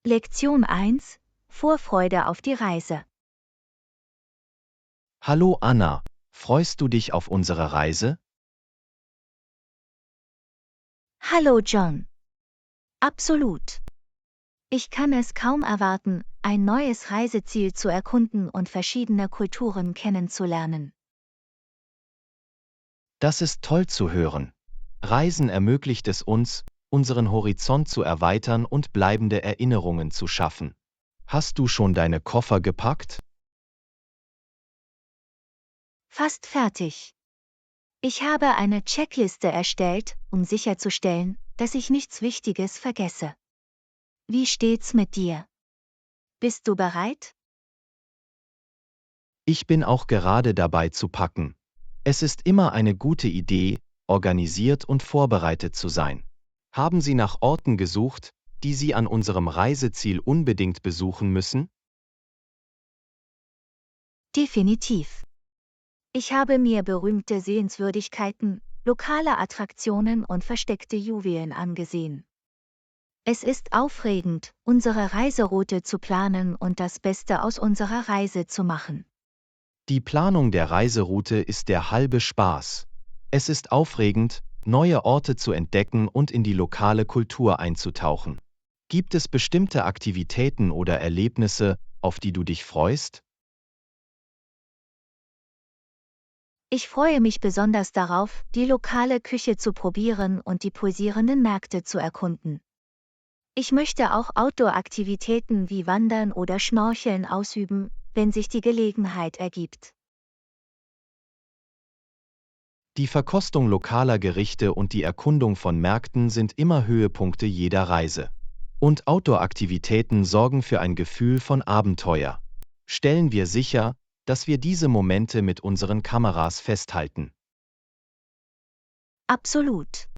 Lektion 1: Vorfreude auf die Reise. Hallo Anna, freust du dich auf unsere Reise? Hallo John. Absolut. Ich kann es kaum erwarten, ein neues Reiseziel zu erkunden und verschiedene Kulturen kennenzulernen. Das ist toll zu hören. Reisen ermöglicht es uns, unseren Horizont zu erweitern und bleibende Erinnerungen zu schaffen. Hast du schon deine Koffer gepackt? Fast fertig. Ich habe eine Checkliste erstellt, um sicherzustellen, dass ich nichts Wichtiges vergesse. Wie steht's mit dir? Bist du bereit? Ich bin auch gerade dabei zu packen. Es ist immer eine gute Idee, organisiert und vorbereitet zu sein. Haben Sie nach Orten gesucht, die Sie an unserem Reiseziel unbedingt besuchen müssen? Definitiv. Ich habe mir berühmte Sehenswürdigkeiten, lokale Attraktionen und versteckte Juwelen angesehen. Es ist aufregend, unsere Reiseroute zu planen und das Beste aus unserer Reise zu machen. Die Planung der Reiseroute ist der halbe Spaß. Es ist aufregend, neue Orte zu entdecken und in die lokale Kultur einzutauchen. Gibt es bestimmte Aktivitäten oder Erlebnisse, auf die du dich freust? Ich freue mich besonders darauf, die lokale Küche zu probieren und die pulsierenden Märkte zu erkunden. Ich möchte auch Outdoor-Aktivitäten wie Wandern oder Schnorcheln ausüben, wenn sich die Gelegenheit ergibt. Die Verkostung lokaler Gerichte und die Erkundung von Märkten sind immer Höhepunkte jeder Reise. Und Outdoor-Aktivitäten sorgen für ein Gefühl von Abenteuer. Stellen wir sicher, dass wir diese Momente mit unseren Kameras festhalten. Absolut.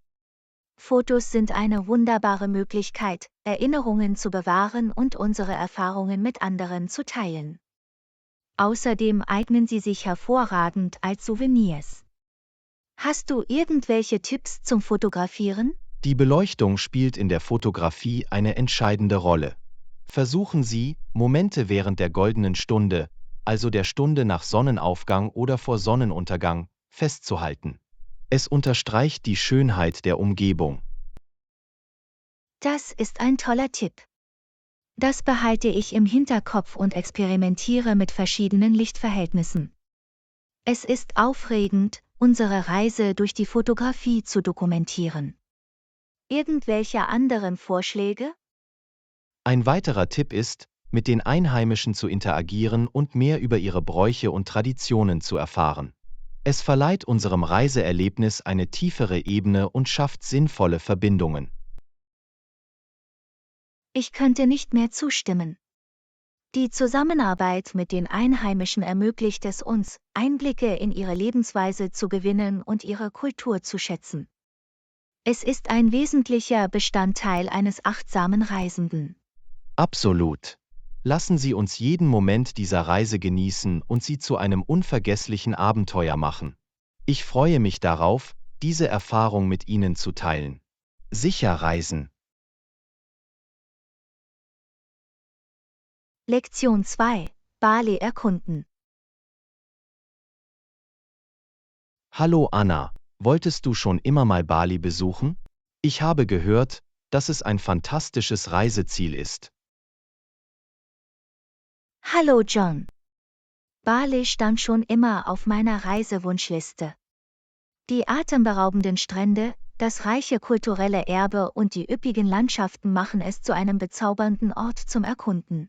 Fotos sind eine wunderbare Möglichkeit, Erinnerungen zu bewahren und unsere Erfahrungen mit anderen zu teilen. Außerdem eignen sie sich hervorragend als Souvenirs. Hast du irgendwelche Tipps zum Fotografieren? Die Beleuchtung spielt in der Fotografie eine entscheidende Rolle. Versuchen Sie, Momente während der goldenen Stunde, also der Stunde nach Sonnenaufgang oder vor Sonnenuntergang, festzuhalten. Es unterstreicht die Schönheit der Umgebung. Das ist ein toller Tipp. Das behalte ich im Hinterkopf und experimentiere mit verschiedenen Lichtverhältnissen. Es ist aufregend, unsere Reise durch die Fotografie zu dokumentieren. Irgendwelche anderen Vorschläge? Ein weiterer Tipp ist, mit den Einheimischen zu interagieren und mehr über ihre Bräuche und Traditionen zu erfahren. Es verleiht unserem Reiseerlebnis eine tiefere Ebene und schafft sinnvolle Verbindungen. Ich könnte nicht mehr zustimmen. Die Zusammenarbeit mit den Einheimischen ermöglicht es uns, Einblicke in ihre Lebensweise zu gewinnen und ihre Kultur zu schätzen. Es ist ein wesentlicher Bestandteil eines achtsamen Reisenden. Absolut. Lassen Sie uns jeden Moment dieser Reise genießen und sie zu einem unvergesslichen Abenteuer machen. Ich freue mich darauf, diese Erfahrung mit Ihnen zu teilen. Sicher reisen. Lektion 2: Bali erkunden. Hallo Anna, wolltest du schon immer mal Bali besuchen? Ich habe gehört, dass es ein fantastisches Reiseziel ist. Hallo John. Bali stand schon immer auf meiner Reisewunschliste. Die atemberaubenden Strände, das reiche kulturelle Erbe und die üppigen Landschaften machen es zu einem bezaubernden Ort zum Erkunden.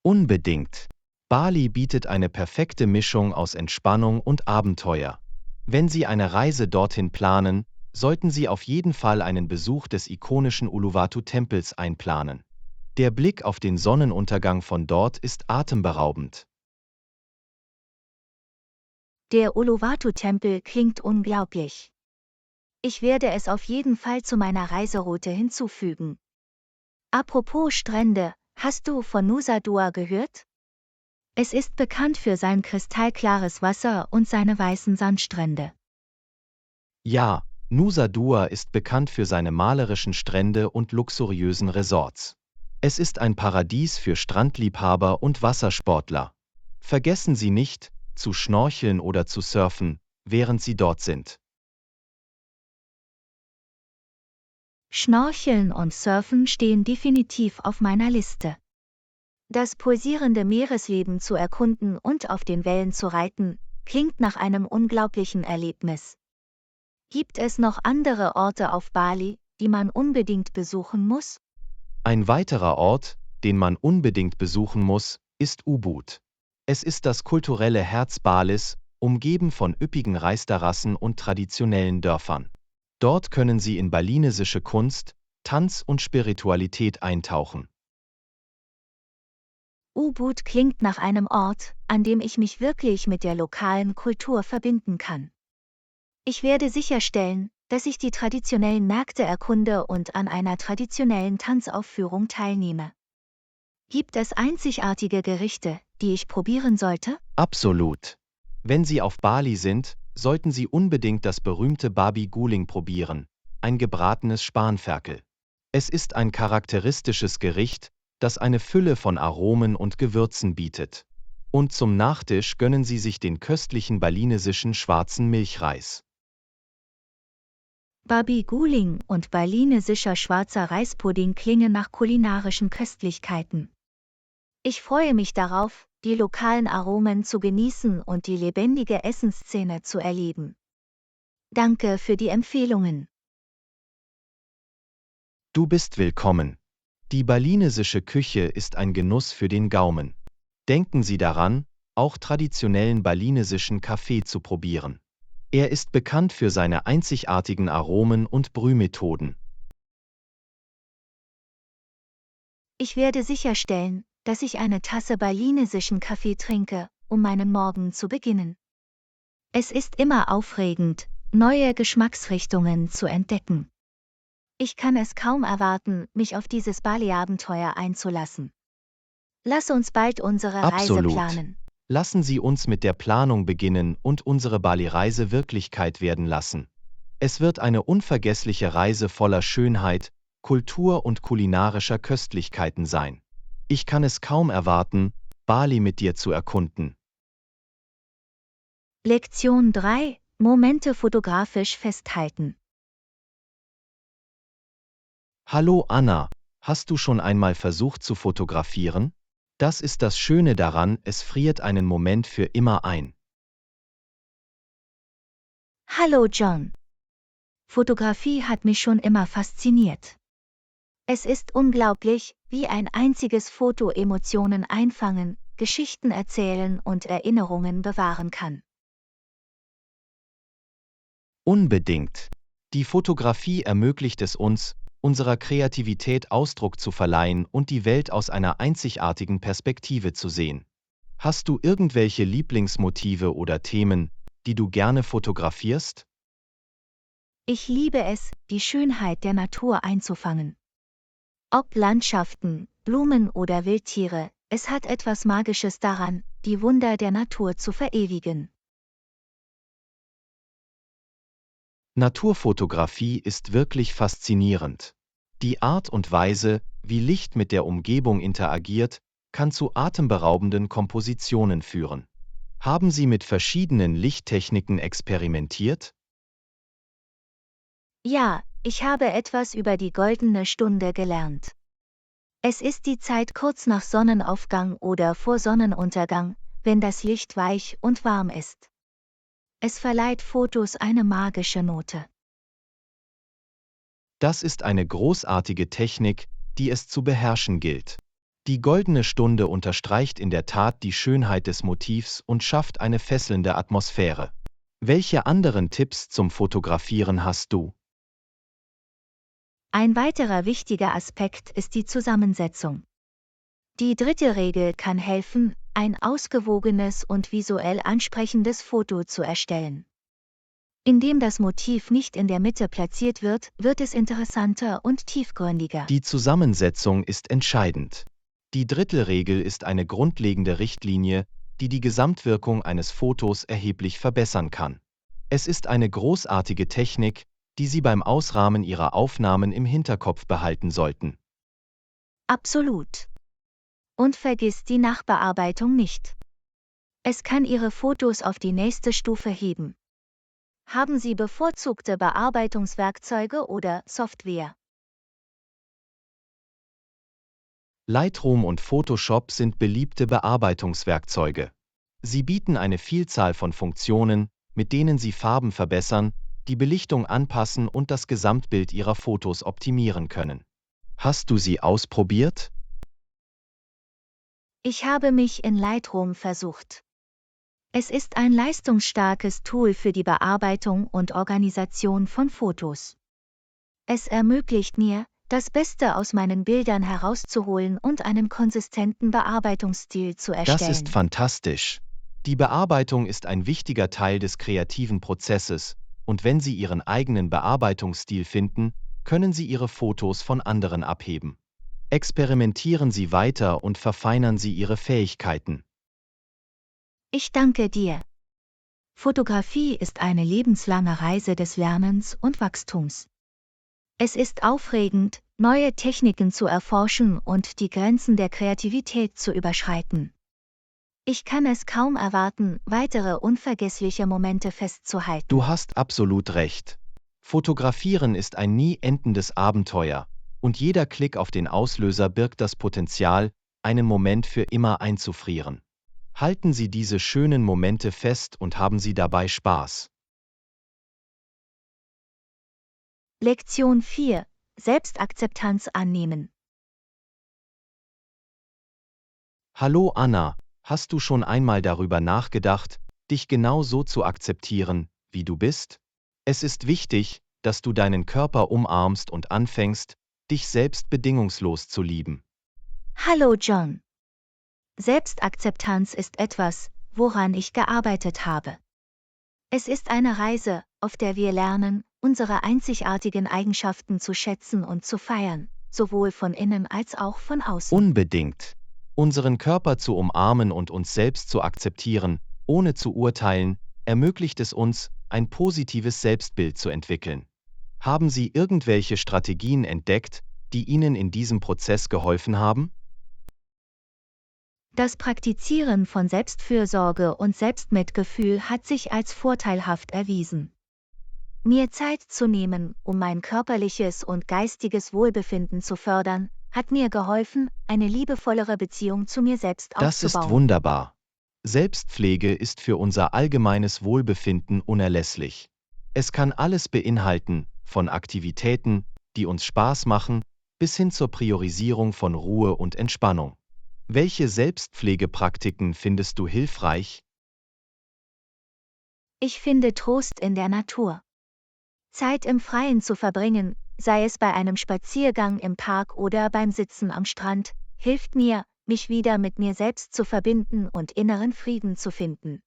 Unbedingt. Bali bietet eine perfekte Mischung aus Entspannung und Abenteuer. Wenn Sie eine Reise dorthin planen, sollten Sie auf jeden Fall einen Besuch des ikonischen Uluwatu-Tempels einplanen. Der Blick auf den Sonnenuntergang von dort ist atemberaubend. Der Uluwatu-Tempel klingt unglaublich. Ich werde es auf jeden Fall zu meiner Reiseroute hinzufügen. Apropos Strände, hast du von Nusa Dua gehört? Es ist bekannt für sein kristallklares Wasser und seine weißen Sandstrände. Ja, Nusa Dua ist bekannt für seine malerischen Strände und luxuriösen Resorts. Es ist ein Paradies für Strandliebhaber und Wassersportler. Vergessen Sie nicht, zu schnorcheln oder zu surfen, während Sie dort sind. Schnorcheln und Surfen stehen definitiv auf meiner Liste. Das pulsierende Meeresleben zu erkunden und auf den Wellen zu reiten, klingt nach einem unglaublichen Erlebnis. Gibt es noch andere Orte auf Bali, die man unbedingt besuchen muss? Ein weiterer Ort, den man unbedingt besuchen muss, ist Ubud. Es ist das kulturelle Herz Balis, umgeben von üppigen Reisterrassen und traditionellen Dörfern. Dort können Sie in balinesische Kunst, Tanz und Spiritualität eintauchen. Ubud klingt nach einem Ort, an dem ich mich wirklich mit der lokalen Kultur verbinden kann. Ich werde sicherstellen, dass ich die traditionellen Märkte erkunde und an einer traditionellen Tanzaufführung teilnehme. Gibt es einzigartige Gerichte, die ich probieren sollte? Absolut. Wenn Sie auf Bali sind, sollten Sie unbedingt das berühmte Babi Guling probieren, ein gebratenes Spanferkel. Es ist ein charakteristisches Gericht, das eine Fülle von Aromen und Gewürzen bietet. Und zum Nachtisch gönnen Sie sich den köstlichen balinesischen schwarzen Milchreis. Babi Guling und balinesischer schwarzer Reispudding klingen nach kulinarischen Köstlichkeiten. Ich freue mich darauf, die lokalen Aromen zu genießen und die lebendige Essensszene zu erleben. Danke für die Empfehlungen. Du bist willkommen. Die balinesische Küche ist ein Genuss für den Gaumen. Denken Sie daran, auch traditionellen balinesischen Kaffee zu probieren. Er ist bekannt für seine einzigartigen Aromen und Brühmethoden. Ich werde sicherstellen, dass ich eine Tasse balinesischen Kaffee trinke, um meinen Morgen zu beginnen. Es ist immer aufregend, neue Geschmacksrichtungen zu entdecken. Ich kann es kaum erwarten, mich auf dieses Bali-Abenteuer einzulassen. Lass uns bald unsere Reise Absolut. planen. Lassen Sie uns mit der Planung beginnen und unsere Bali-Reise Wirklichkeit werden lassen. Es wird eine unvergessliche Reise voller Schönheit, Kultur und kulinarischer Köstlichkeiten sein. Ich kann es kaum erwarten, Bali mit dir zu erkunden. Lektion 3: Momente fotografisch festhalten. Hallo Anna, hast du schon einmal versucht zu fotografieren? Das ist das Schöne daran, es friert einen Moment für immer ein. Hallo John. Fotografie hat mich schon immer fasziniert. Es ist unglaublich, wie ein einziges Foto Emotionen einfangen, Geschichten erzählen und Erinnerungen bewahren kann. Unbedingt. Die Fotografie ermöglicht es uns, unserer Kreativität Ausdruck zu verleihen und die Welt aus einer einzigartigen Perspektive zu sehen. Hast du irgendwelche Lieblingsmotive oder Themen, die du gerne fotografierst? Ich liebe es, die Schönheit der Natur einzufangen. Ob Landschaften, Blumen oder Wildtiere, es hat etwas Magisches daran, die Wunder der Natur zu verewigen. Naturfotografie ist wirklich faszinierend. Die Art und Weise, wie Licht mit der Umgebung interagiert, kann zu atemberaubenden Kompositionen führen. Haben Sie mit verschiedenen Lichttechniken experimentiert? Ja, ich habe etwas über die goldene Stunde gelernt. Es ist die Zeit kurz nach Sonnenaufgang oder vor Sonnenuntergang, wenn das Licht weich und warm ist. Es verleiht Fotos eine magische Note. Das ist eine großartige Technik, die es zu beherrschen gilt. Die goldene Stunde unterstreicht in der Tat die Schönheit des Motivs und schafft eine fesselnde Atmosphäre. Welche anderen Tipps zum Fotografieren hast du? Ein weiterer wichtiger Aspekt ist die Zusammensetzung. Die dritte Regel kann helfen, ein ausgewogenes und visuell ansprechendes Foto zu erstellen. Indem das Motiv nicht in der Mitte platziert wird, wird es interessanter und tiefgründiger. Die Zusammensetzung ist entscheidend. Die Drittelregel ist eine grundlegende Richtlinie, die die Gesamtwirkung eines Fotos erheblich verbessern kann. Es ist eine großartige Technik, die Sie beim Ausrahmen Ihrer Aufnahmen im Hinterkopf behalten sollten. Absolut. Und vergiss die Nachbearbeitung nicht. Es kann Ihre Fotos auf die nächste Stufe heben. Haben Sie bevorzugte Bearbeitungswerkzeuge oder Software? Lightroom und Photoshop sind beliebte Bearbeitungswerkzeuge. Sie bieten eine Vielzahl von Funktionen, mit denen Sie Farben verbessern, die Belichtung anpassen und das Gesamtbild Ihrer Fotos optimieren können. Hast du sie ausprobiert? Ich habe mich in Lightroom versucht. Es ist ein leistungsstarkes Tool für die Bearbeitung und Organisation von Fotos. Es ermöglicht mir, das Beste aus meinen Bildern herauszuholen und einen konsistenten Bearbeitungsstil zu Das ist erstellen. fantastisch. Die Bearbeitung ist ein wichtiger Teil des kreativen Prozesses, und wenn Sie Ihren eigenen Bearbeitungsstil finden, können Sie Ihre Fotos von anderen abheben. Experimentieren Sie weiter und verfeinern Sie Ihre Fähigkeiten. Ich danke dir. Fotografie ist eine lebenslange Reise des Lernens und Wachstums. Es ist aufregend, neue Techniken zu erforschen und die Grenzen der Kreativität zu überschreiten. Ich kann es kaum erwarten, weitere unvergessliche Momente festzuhalten. Du hast absolut recht. Fotografieren ist ein nie endendes Abenteuer, und jeder Klick auf den Auslöser birgt das Potenzial, einen Moment für immer einzufrieren. Halten Sie diese schönen Momente fest und haben Sie dabei Spaß. Lektion 4: Selbstakzeptanz annehmen. Hallo Anna, hast du schon einmal darüber nachgedacht, dich genau so zu akzeptieren, wie du bist? Es ist wichtig, dass du deinen Körper umarmst und anfängst, dich selbst bedingungslos zu lieben. Hallo John. Selbstakzeptanz ist etwas, woran ich gearbeitet habe. Es ist eine Reise, auf der wir lernen, unsere einzigartigen Eigenschaften zu schätzen und zu feiern, sowohl von innen als auch von außen. Unbedingt. Unseren Körper zu umarmen und uns selbst zu akzeptieren, ohne zu urteilen, ermöglicht es uns, ein positives Selbstbild zu entwickeln. Haben Sie irgendwelche Strategien entdeckt, die Ihnen in diesem Prozess geholfen haben? Das Praktizieren von Selbstfürsorge und Selbstmitgefühl hat sich als vorteilhaft erwiesen. Mir Zeit zu nehmen, um mein körperliches und geistiges Wohlbefinden zu fördern, hat mir geholfen, eine liebevollere Beziehung zu mir selbst Das ist aufzubauen. wunderbar. Selbstpflege ist für unser allgemeines Wohlbefinden unerlässlich. Es kann alles beinhalten, von Aktivitäten, die uns Spaß machen, bis hin zur Priorisierung von Ruhe und Entspannung. Welche Selbstpflegepraktiken findest du hilfreich? Ich finde Trost in der Natur. Zeit im Freien zu verbringen, sei es bei einem Spaziergang im Park oder beim Sitzen am Strand, hilft mir, mich wieder mit mir selbst zu verbinden und inneren Frieden zu finden.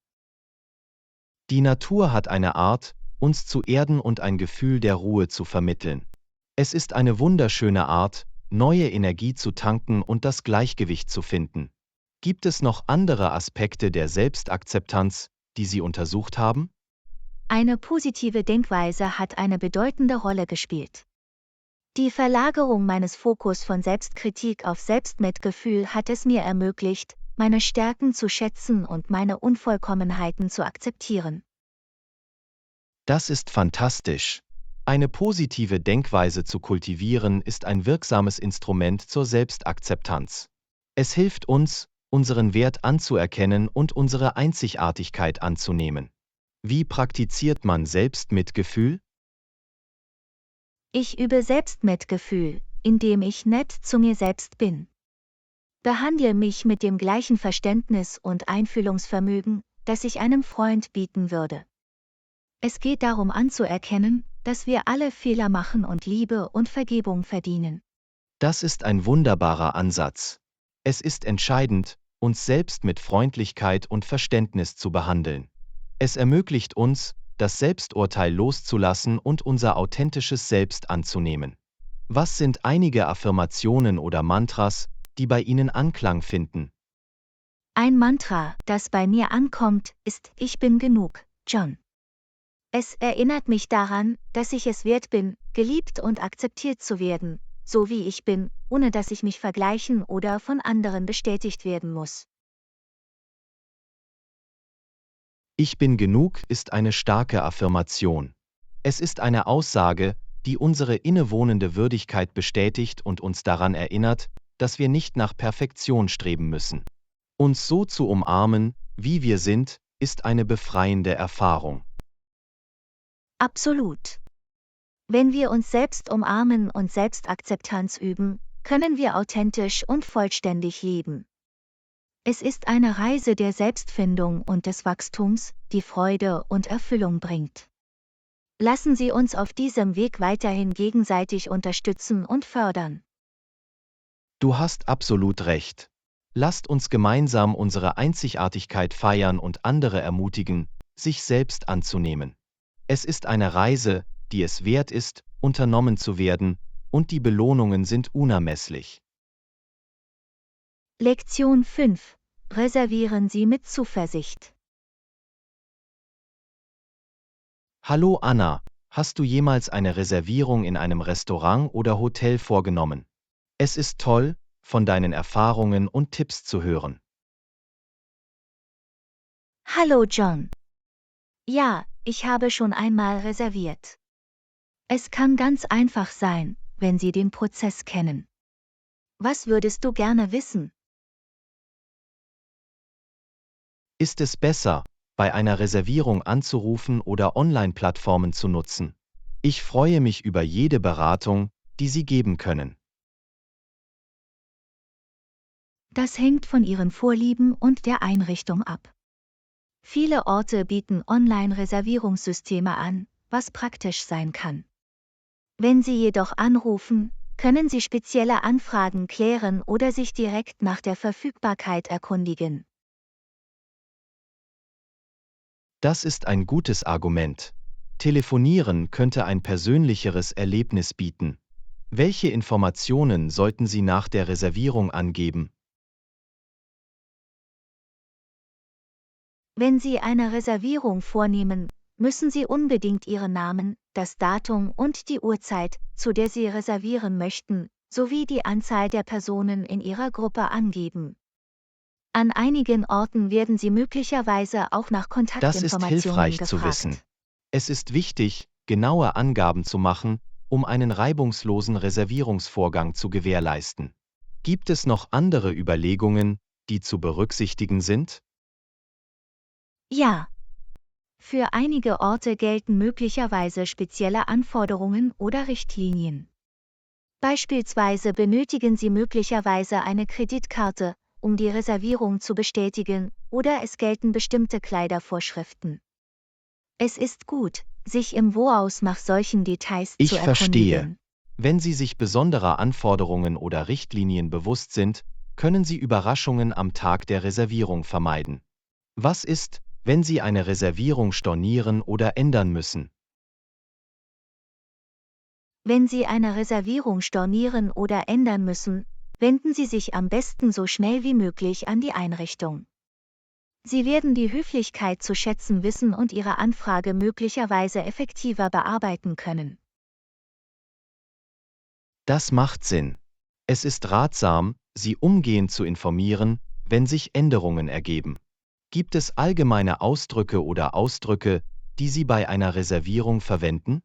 Die Natur hat eine Art, uns zu erden und ein Gefühl der Ruhe zu vermitteln. Es ist eine wunderschöne Art, neue Energie zu tanken und das Gleichgewicht zu finden. Gibt es noch andere Aspekte der Selbstakzeptanz, die Sie untersucht haben? Eine positive Denkweise hat eine bedeutende Rolle gespielt. Die Verlagerung meines Fokus von Selbstkritik auf Selbstmitgefühl hat es mir ermöglicht, meine Stärken zu schätzen und meine Unvollkommenheiten zu akzeptieren. Das ist fantastisch. Eine positive Denkweise zu kultivieren ist ein wirksames Instrument zur Selbstakzeptanz. Es hilft uns, unseren Wert anzuerkennen und unsere Einzigartigkeit anzunehmen. Wie praktiziert man Selbstmitgefühl? Ich übe Selbstmitgefühl, indem ich nett zu mir selbst bin. Behandle mich mit dem gleichen Verständnis und Einfühlungsvermögen, das ich einem Freund bieten würde. Es geht darum anzuerkennen, dass wir alle Fehler machen und Liebe und Vergebung verdienen. Das ist ein wunderbarer Ansatz. Es ist entscheidend, uns selbst mit Freundlichkeit und Verständnis zu behandeln. Es ermöglicht uns, das Selbsturteil loszulassen und unser authentisches Selbst anzunehmen. Was sind einige Affirmationen oder Mantras, die bei Ihnen Anklang finden? Ein Mantra, das bei mir ankommt, ist: Ich bin genug, John. Es erinnert mich daran, dass ich es wert bin, geliebt und akzeptiert zu werden, so wie ich bin, ohne dass ich mich vergleichen oder von anderen bestätigt werden muss. Ich bin genug ist eine starke Affirmation. Es ist eine Aussage, die unsere innewohnende Würdigkeit bestätigt und uns daran erinnert, dass wir nicht nach Perfektion streben müssen. Uns so zu umarmen, wie wir sind, ist eine befreiende Erfahrung. Absolut. Wenn wir uns selbst umarmen und Selbstakzeptanz üben, können wir authentisch und vollständig leben. Es ist eine Reise der Selbstfindung und des Wachstums, die Freude und Erfüllung bringt. Lassen Sie uns auf diesem Weg weiterhin gegenseitig unterstützen und fördern. Du hast absolut recht. Lasst uns gemeinsam unsere Einzigartigkeit feiern und andere ermutigen, sich selbst anzunehmen. Es ist eine Reise, die es wert ist, unternommen zu werden, und die Belohnungen sind unermesslich. Lektion 5. Reservieren Sie mit Zuversicht. Hallo Anna, hast du jemals eine Reservierung in einem Restaurant oder Hotel vorgenommen? Es ist toll, von deinen Erfahrungen und Tipps zu hören. Hallo John. Ja, ich habe schon einmal reserviert. Es kann ganz einfach sein, wenn Sie den Prozess kennen. Was würdest du gerne wissen? Ist es besser, bei einer Reservierung anzurufen oder Online-Plattformen zu nutzen? Ich freue mich über jede Beratung, die Sie geben können. Das hängt von Ihren Vorlieben und der Einrichtung ab. Viele Orte bieten Online-Reservierungssysteme an, was praktisch sein kann. Wenn Sie jedoch anrufen, können Sie spezielle Anfragen klären oder sich direkt nach der Verfügbarkeit erkundigen. Das ist ein gutes Argument. Telefonieren könnte ein persönlicheres Erlebnis bieten. Welche Informationen sollten Sie nach der Reservierung angeben? Wenn Sie eine Reservierung vornehmen, müssen Sie unbedingt Ihren Namen, das Datum und die Uhrzeit, zu der Sie reservieren möchten, sowie die Anzahl der Personen in Ihrer Gruppe angeben. An einigen Orten werden Sie möglicherweise auch nach Das ist Kontaktinformationen hilfreich zu wissen. gefragt. Es ist wichtig, genaue Angaben zu machen, um einen reibungslosen Reservierungsvorgang zu gewährleisten. Gibt es noch andere Überlegungen, die zu berücksichtigen sind? Ja, für einige Orte gelten möglicherweise spezielle Anforderungen oder Richtlinien. Beispielsweise benötigen Sie möglicherweise eine Kreditkarte, um die Reservierung zu bestätigen, oder es gelten bestimmte Kleidervorschriften. Es ist gut, sich im Voraus nach solchen Details zu Ich verstehe. erkundigen. Wenn Sie sich besonderer Anforderungen oder Richtlinien bewusst sind, können Sie Überraschungen am Tag der Reservierung vermeiden. Was ist, wenn Sie eine Reservierung stornieren oder ändern müssen? Wenn Sie eine Reservierung stornieren oder ändern müssen, wenden Sie sich am besten so schnell wie möglich an die Einrichtung. Sie werden die Höflichkeit zu schätzen wissen und Ihre Anfrage möglicherweise effektiver bearbeiten können. Das macht Sinn. Es ist ratsam, Sie umgehend zu informieren, wenn sich Änderungen ergeben. Gibt es allgemeine Ausdrücke oder Ausdrücke, die Sie bei einer Reservierung verwenden?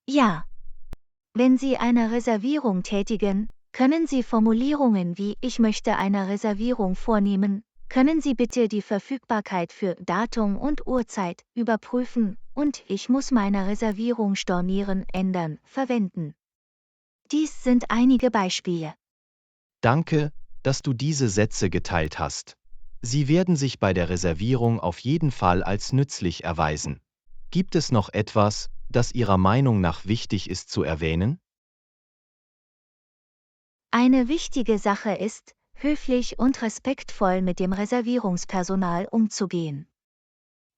Ja, wenn Sie eine Reservierung tätigen, können Sie Formulierungen wie „Ich möchte eine Reservierung vornehmen, können Sie bitte die Verfügbarkeit für Datum und Uhrzeit überprüfen“ und „Ich muss meine Reservierung stornieren, ändern“ verwenden. Dies sind einige Beispiele. Danke, dass du diese Sätze geteilt hast. Sie werden sich bei der Reservierung auf jeden Fall als nützlich erweisen. Gibt es noch etwas, das Ihrer Meinung nach wichtig ist zu erwähnen? Eine wichtige Sache ist, höflich und respektvoll mit dem Reservierungspersonal umzugehen.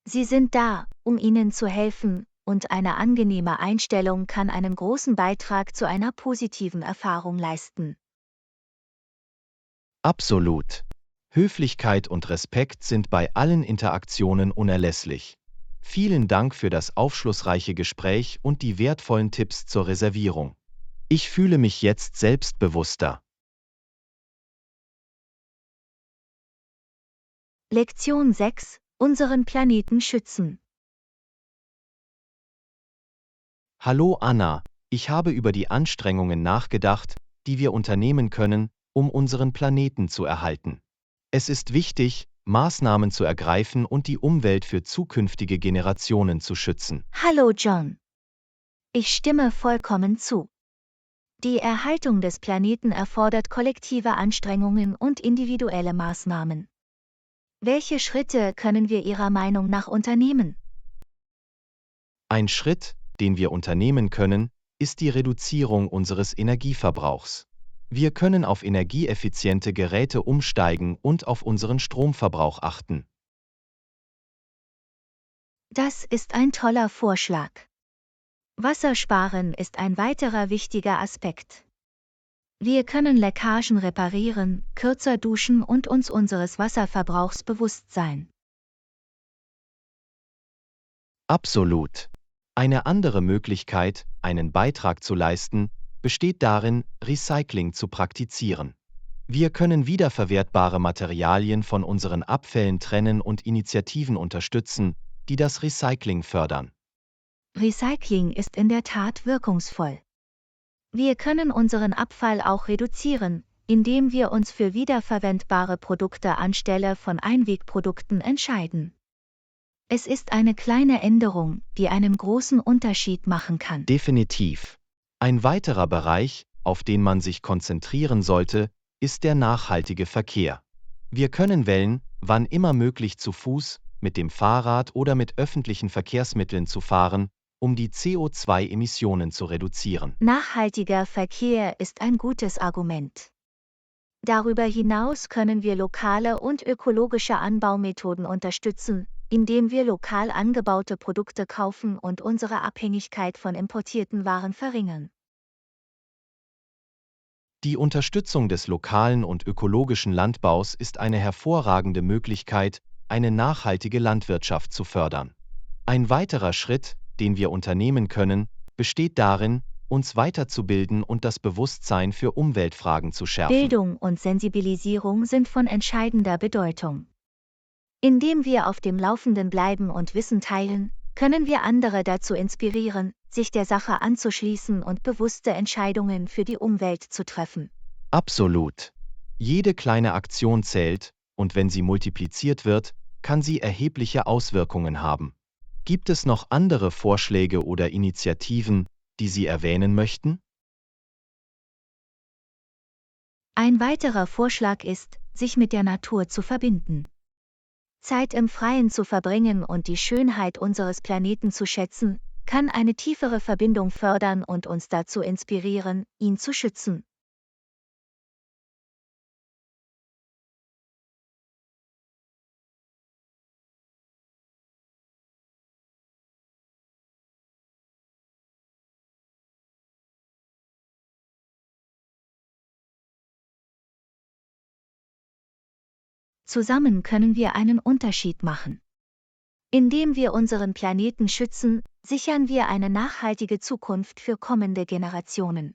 Sie sind da, um Ihnen zu helfen, und eine angenehme Einstellung kann einen großen Beitrag zu einer positiven Erfahrung leisten. Absolut. Höflichkeit und Respekt sind bei allen Interaktionen unerlässlich. Vielen Dank für das aufschlussreiche Gespräch und die wertvollen Tipps zur Reservierung. Ich fühle mich jetzt selbstbewusster. Lektion 6: Unseren Planeten schützen. Hallo Anna, ich habe über die Anstrengungen nachgedacht, die wir unternehmen können, um unseren Planeten zu erhalten. Es ist wichtig, Maßnahmen zu ergreifen und die Umwelt für zukünftige Generationen zu schützen. Hallo John. Ich stimme vollkommen zu. Die Erhaltung des Planeten erfordert kollektive Anstrengungen und individuelle Maßnahmen. Welche Schritte können wir Ihrer Meinung nach unternehmen? Ein Schritt, den wir unternehmen können, ist die Reduzierung unseres Energieverbrauchs. Wir können auf energieeffiziente Geräte umsteigen und auf unseren Stromverbrauch achten. Das ist ein toller Vorschlag. Wassersparen ist ein weiterer wichtiger Aspekt. Wir können Leckagen reparieren, kürzer duschen und uns unseres Wasserverbrauchs bewusst sein. Absolut. Eine andere Möglichkeit, einen Beitrag zu leisten, besteht darin, Recycling zu praktizieren. Wir können wiederverwertbare Materialien von unseren Abfällen trennen und Initiativen unterstützen, die das Recycling fördern. Recycling ist in der Tat wirkungsvoll. Wir können unseren Abfall auch reduzieren, indem wir uns für wiederverwendbare Produkte anstelle von Einwegprodukten entscheiden. Es ist eine kleine Änderung, die einen großen Unterschied machen kann. Definitiv. Ein weiterer Bereich, auf den man sich konzentrieren sollte, ist der nachhaltige Verkehr. Wir können wählen, wann immer möglich zu Fuß, mit dem Fahrrad oder mit öffentlichen Verkehrsmitteln zu fahren, um die CO2-Emissionen zu reduzieren. Nachhaltiger Verkehr ist ein gutes Argument. Darüber hinaus können wir lokale und ökologische Anbaumethoden unterstützen, indem wir lokal angebaute Produkte kaufen und unsere Abhängigkeit von importierten Waren verringern. Die Unterstützung des lokalen und ökologischen Landbaus ist eine hervorragende Möglichkeit, eine nachhaltige Landwirtschaft zu fördern. Ein weiterer Schritt, den wir unternehmen können, besteht darin, uns weiterzubilden und das Bewusstsein für Umweltfragen zu schärfen. Bildung und Sensibilisierung sind von entscheidender Bedeutung. Indem wir auf dem Laufenden bleiben und Wissen teilen, können wir andere dazu inspirieren, sich der Sache anzuschließen und bewusste Entscheidungen für die Umwelt zu treffen. Absolut. Jede kleine Aktion zählt, und wenn sie multipliziert wird, kann sie erhebliche Auswirkungen haben. Gibt es noch andere Vorschläge oder Initiativen, die Sie erwähnen möchten? Ein weiterer Vorschlag ist, sich mit der Natur zu verbinden. Zeit im Freien zu verbringen und die Schönheit unseres Planeten zu schätzen, kann eine tiefere Verbindung fördern und uns dazu inspirieren, ihn zu schützen. Zusammen können wir einen Unterschied machen. Indem wir unseren Planeten schützen, sichern wir eine nachhaltige Zukunft für kommende Generationen.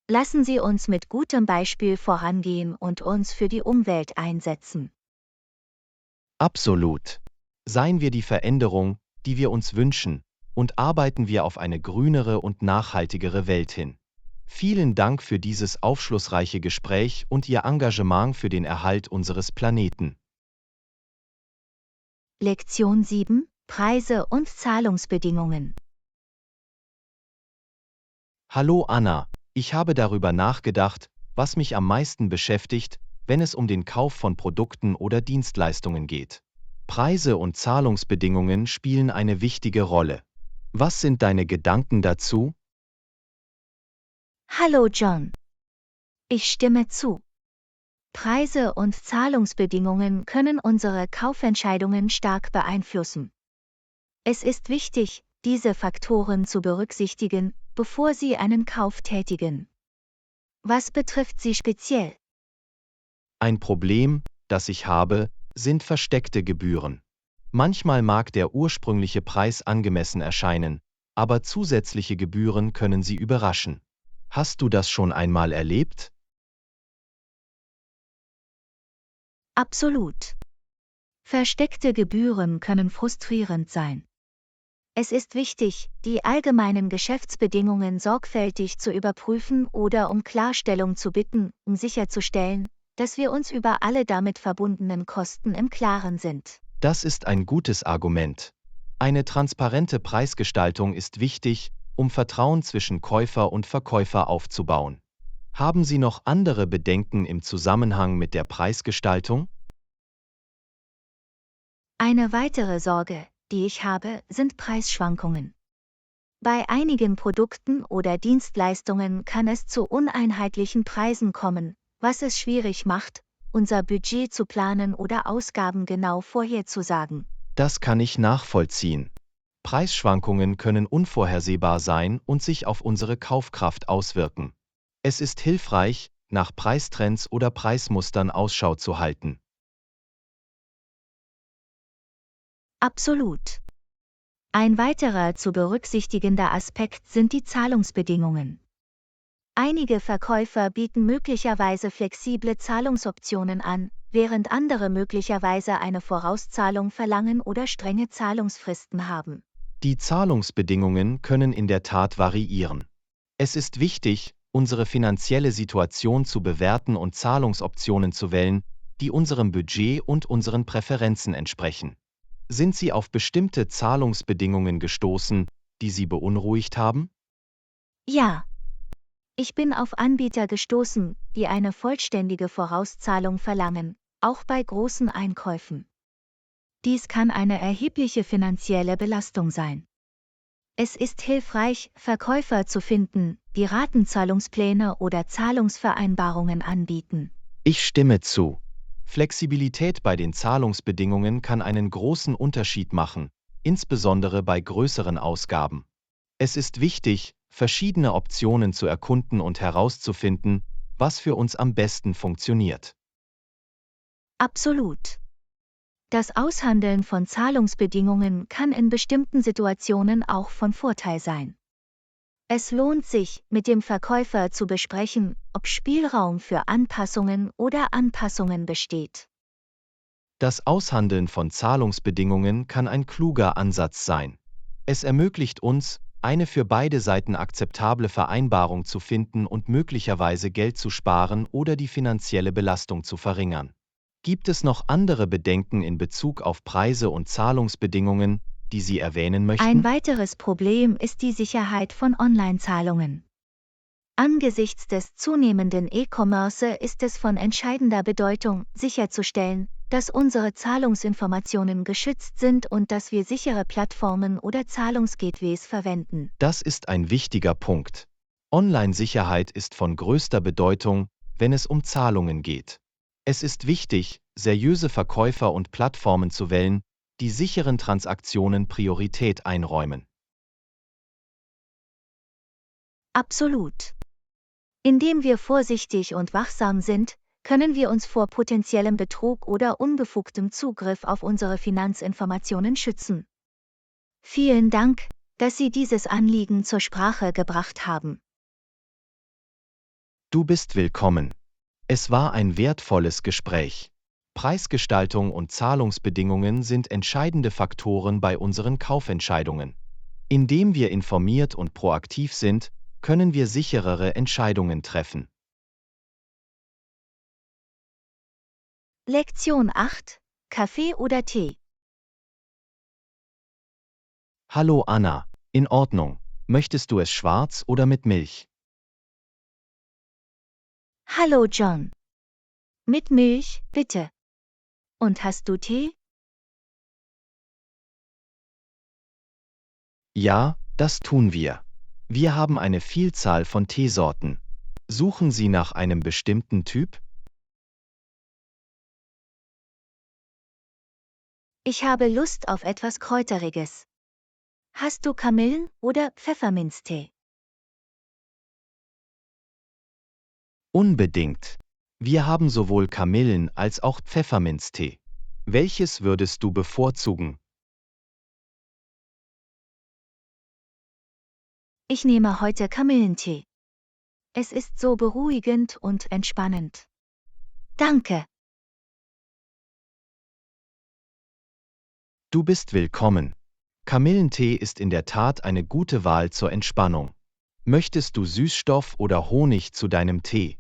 Lassen Sie uns mit gutem Beispiel vorangehen und uns für die Umwelt einsetzen. Absolut. Seien wir die Veränderung, die wir uns wünschen, und arbeiten wir auf eine grünere und nachhaltigere Welt hin. Vielen Dank für dieses aufschlussreiche Gespräch und Ihr Engagement für den Erhalt unseres Planeten. Lektion 7: Preise und Zahlungsbedingungen. Hallo Anna, ich habe darüber nachgedacht, was mich am meisten beschäftigt, wenn es um den Kauf von Produkten oder Dienstleistungen geht. Preise und Zahlungsbedingungen spielen eine wichtige Rolle. Was sind deine Gedanken dazu? Hallo John. Ich stimme zu. Preise und Zahlungsbedingungen können unsere Kaufentscheidungen stark beeinflussen. Es ist wichtig, diese Faktoren zu berücksichtigen, bevor Sie einen Kauf tätigen. Was betrifft Sie speziell? Ein Problem, das ich habe, sind versteckte Gebühren. Manchmal mag der ursprüngliche Preis angemessen erscheinen, aber zusätzliche Gebühren können Sie überraschen. Hast du das schon einmal erlebt? Absolut. Versteckte Gebühren können frustrierend sein. Es ist wichtig, die allgemeinen Geschäftsbedingungen sorgfältig zu überprüfen oder um Klarstellung zu bitten, um sicherzustellen, dass wir uns über alle damit verbundenen Kosten im Klaren sind. Das ist ein gutes Argument. Eine transparente Preisgestaltung ist wichtig, um Vertrauen zwischen Käufer und Verkäufer aufzubauen. Haben Sie noch andere Bedenken im Zusammenhang mit der Preisgestaltung? Eine weitere Sorge, die ich habe, sind Preisschwankungen. Bei einigen Produkten oder Dienstleistungen kann es zu uneinheitlichen Preisen kommen, was es schwierig macht, unser Budget zu planen oder Ausgaben genau vorherzusagen. Das kann ich nachvollziehen. Preisschwankungen können unvorhersehbar sein und sich auf unsere Kaufkraft auswirken. Es ist hilfreich, nach Preistrends oder Preismustern Ausschau zu halten. Absolut. Ein weiterer zu berücksichtigender Aspekt sind die Zahlungsbedingungen. Einige Verkäufer bieten möglicherweise flexible Zahlungsoptionen an, während andere möglicherweise eine Vorauszahlung verlangen oder strenge Zahlungsfristen haben. Die Zahlungsbedingungen können in der Tat variieren. Es ist wichtig, unsere finanzielle Situation zu bewerten und Zahlungsoptionen zu wählen, die unserem Budget und unseren Präferenzen entsprechen. Sind Sie auf bestimmte Zahlungsbedingungen gestoßen, die Sie beunruhigt haben? Ja, ich bin auf Anbieter gestoßen, die eine vollständige Vorauszahlung verlangen, auch bei großen Einkäufen. Dies kann eine erhebliche finanzielle Belastung sein. Es ist hilfreich, Verkäufer zu finden, die Ratenzahlungspläne oder Zahlungsvereinbarungen anbieten. Ich stimme zu. Flexibilität bei den Zahlungsbedingungen kann einen großen Unterschied machen, insbesondere bei größeren Ausgaben. Es ist wichtig, verschiedene Optionen zu erkunden und herauszufinden, was für uns am besten funktioniert. Absolut. Das Aushandeln von Zahlungsbedingungen kann in bestimmten Situationen auch von Vorteil sein. Es lohnt sich, mit dem Verkäufer zu besprechen, ob Spielraum für Anpassungen oder Anpassungen besteht. Das Aushandeln von Zahlungsbedingungen kann ein kluger Ansatz sein. Es ermöglicht uns, eine für beide Seiten akzeptable Vereinbarung zu finden und möglicherweise Geld zu sparen oder die finanzielle Belastung zu verringern. Gibt es noch andere Bedenken in Bezug auf Preise und Zahlungsbedingungen, die Sie erwähnen Ein möchten? weiteres Problem ist die Sicherheit von Online-Zahlungen. Angesichts des zunehmenden E-Commerce ist es von entscheidender Bedeutung, sicherzustellen, dass unsere Zahlungsinformationen geschützt sind und dass wir sichere Plattformen oder Zahlungsgateways verwenden. Das ist ein wichtiger Punkt. Online-Sicherheit ist von größter Bedeutung, wenn es um Zahlungen geht. Es ist wichtig, seriöse Verkäufer und Plattformen zu wählen, die sicheren Transaktionen Priorität einräumen. Absolut. Indem wir vorsichtig und wachsam sind, können wir uns vor potenziellem Betrug oder unbefugtem Zugriff auf unsere Finanzinformationen schützen. Vielen Dank, dass Sie dieses Anliegen zur Sprache gebracht haben. Du bist willkommen. Es war ein wertvolles Gespräch. Preisgestaltung und Zahlungsbedingungen sind entscheidende Faktoren bei unseren Kaufentscheidungen. Indem wir informiert und proaktiv sind, können wir sicherere Entscheidungen treffen. Lektion 8: Kaffee oder Tee? Hallo Anna, in Ordnung. Möchtest du es schwarz oder mit Milch? Hallo John. Mit Milch, bitte. Und hast du Tee? Ja, das tun wir. Wir haben eine Vielzahl von Teesorten. Suchen Sie nach einem bestimmten Typ? Ich habe Lust auf etwas Kräuteriges. Hast du Kamillen- oder Pfefferminztee? Unbedingt. Wir haben sowohl Kamillen- als auch Pfefferminztee. Welches würdest du bevorzugen? Ich nehme heute Kamillentee. Es ist so beruhigend und entspannend. Danke. Du bist willkommen. Kamillentee ist in der Tat eine gute Wahl zur Entspannung. Möchtest du Süßstoff oder Honig zu deinem Tee?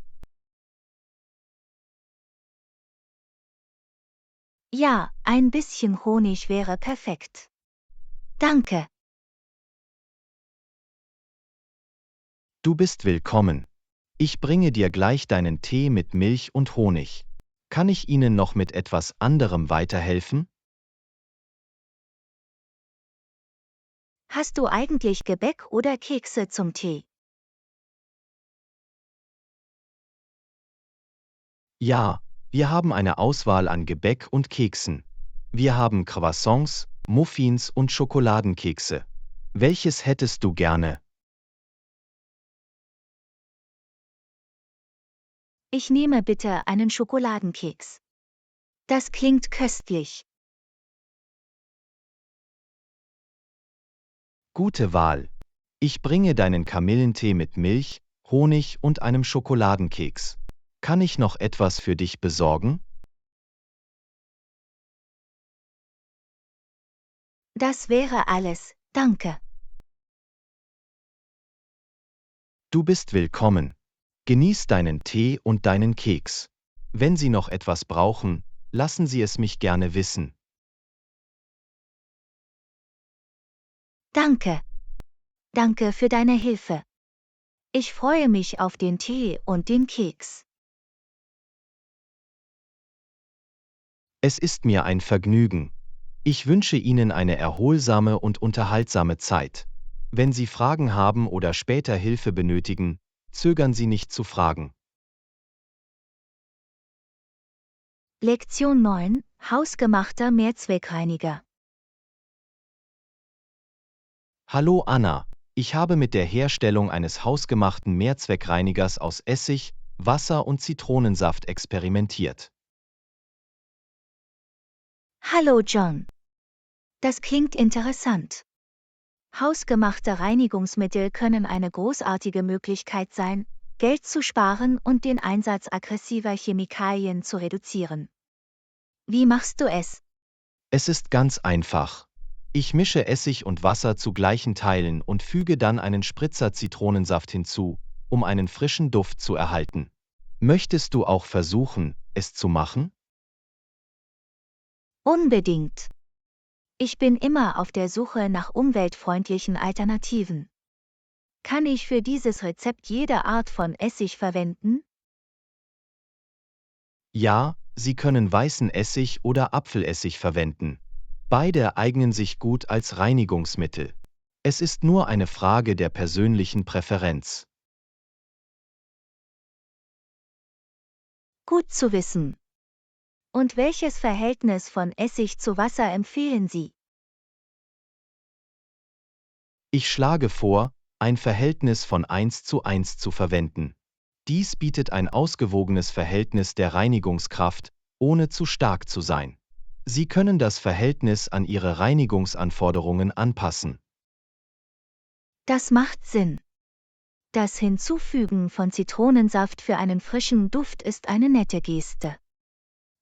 Ja, ein bisschen Honig wäre perfekt. Danke. Du bist willkommen. Ich bringe dir gleich deinen Tee mit Milch und Honig. Kann ich Ihnen noch mit etwas anderem weiterhelfen? Hast du eigentlich Gebäck oder Kekse zum Tee? Ja, wir haben eine Auswahl an Gebäck und Keksen. Wir haben Croissants, Muffins und Schokoladenkekse. Welches hättest du gerne? Ich nehme bitte einen Schokoladenkeks. Das klingt köstlich. Gute Wahl. Ich bringe deinen Kamillentee mit Milch, Honig und einem Schokoladenkeks. Kann ich noch etwas für dich besorgen? Das wäre alles, danke. Du bist willkommen. Genieß deinen Tee und deinen Keks. Wenn Sie noch etwas brauchen, lassen Sie es mich gerne wissen. Danke. Danke für deine Hilfe. Ich freue mich auf den Tee und den Keks. Es ist mir ein Vergnügen. Ich wünsche Ihnen eine erholsame und unterhaltsame Zeit. Wenn Sie Fragen haben oder später Hilfe benötigen, zögern Sie nicht zu fragen. Lektion 9: Hausgemachter Mehrzweckreiniger. Hallo Anna, ich habe mit der Herstellung eines hausgemachten Mehrzweckreinigers aus Essig, Wasser und Zitronensaft experimentiert. Hallo John. Das klingt interessant. Hausgemachte Reinigungsmittel können eine großartige Möglichkeit sein, Geld zu sparen und den Einsatz aggressiver Chemikalien zu reduzieren. Wie machst du es? Es ist ganz einfach. Ich mische Essig und Wasser zu gleichen Teilen und füge dann einen Spritzer Zitronensaft hinzu, um einen frischen Duft zu erhalten. Möchtest du auch versuchen, es zu machen? Unbedingt. Ich bin immer auf der Suche nach umweltfreundlichen Alternativen. Kann ich für dieses Rezept jede Art von Essig verwenden? Ja, Sie können weißen Essig oder Apfelessig verwenden. Beide eignen sich gut als Reinigungsmittel. Es ist nur eine Frage der persönlichen Präferenz. Gut zu wissen. Und welches Verhältnis von Essig zu Wasser empfehlen Sie? Ich schlage vor, ein Verhältnis von 1:1 zu verwenden. Dies bietet ein ausgewogenes Verhältnis der Reinigungskraft, ohne zu stark zu sein. Sie können das Verhältnis an Ihre Reinigungsanforderungen anpassen. Das macht Sinn. Das Hinzufügen von Zitronensaft für einen frischen Duft ist eine nette Geste.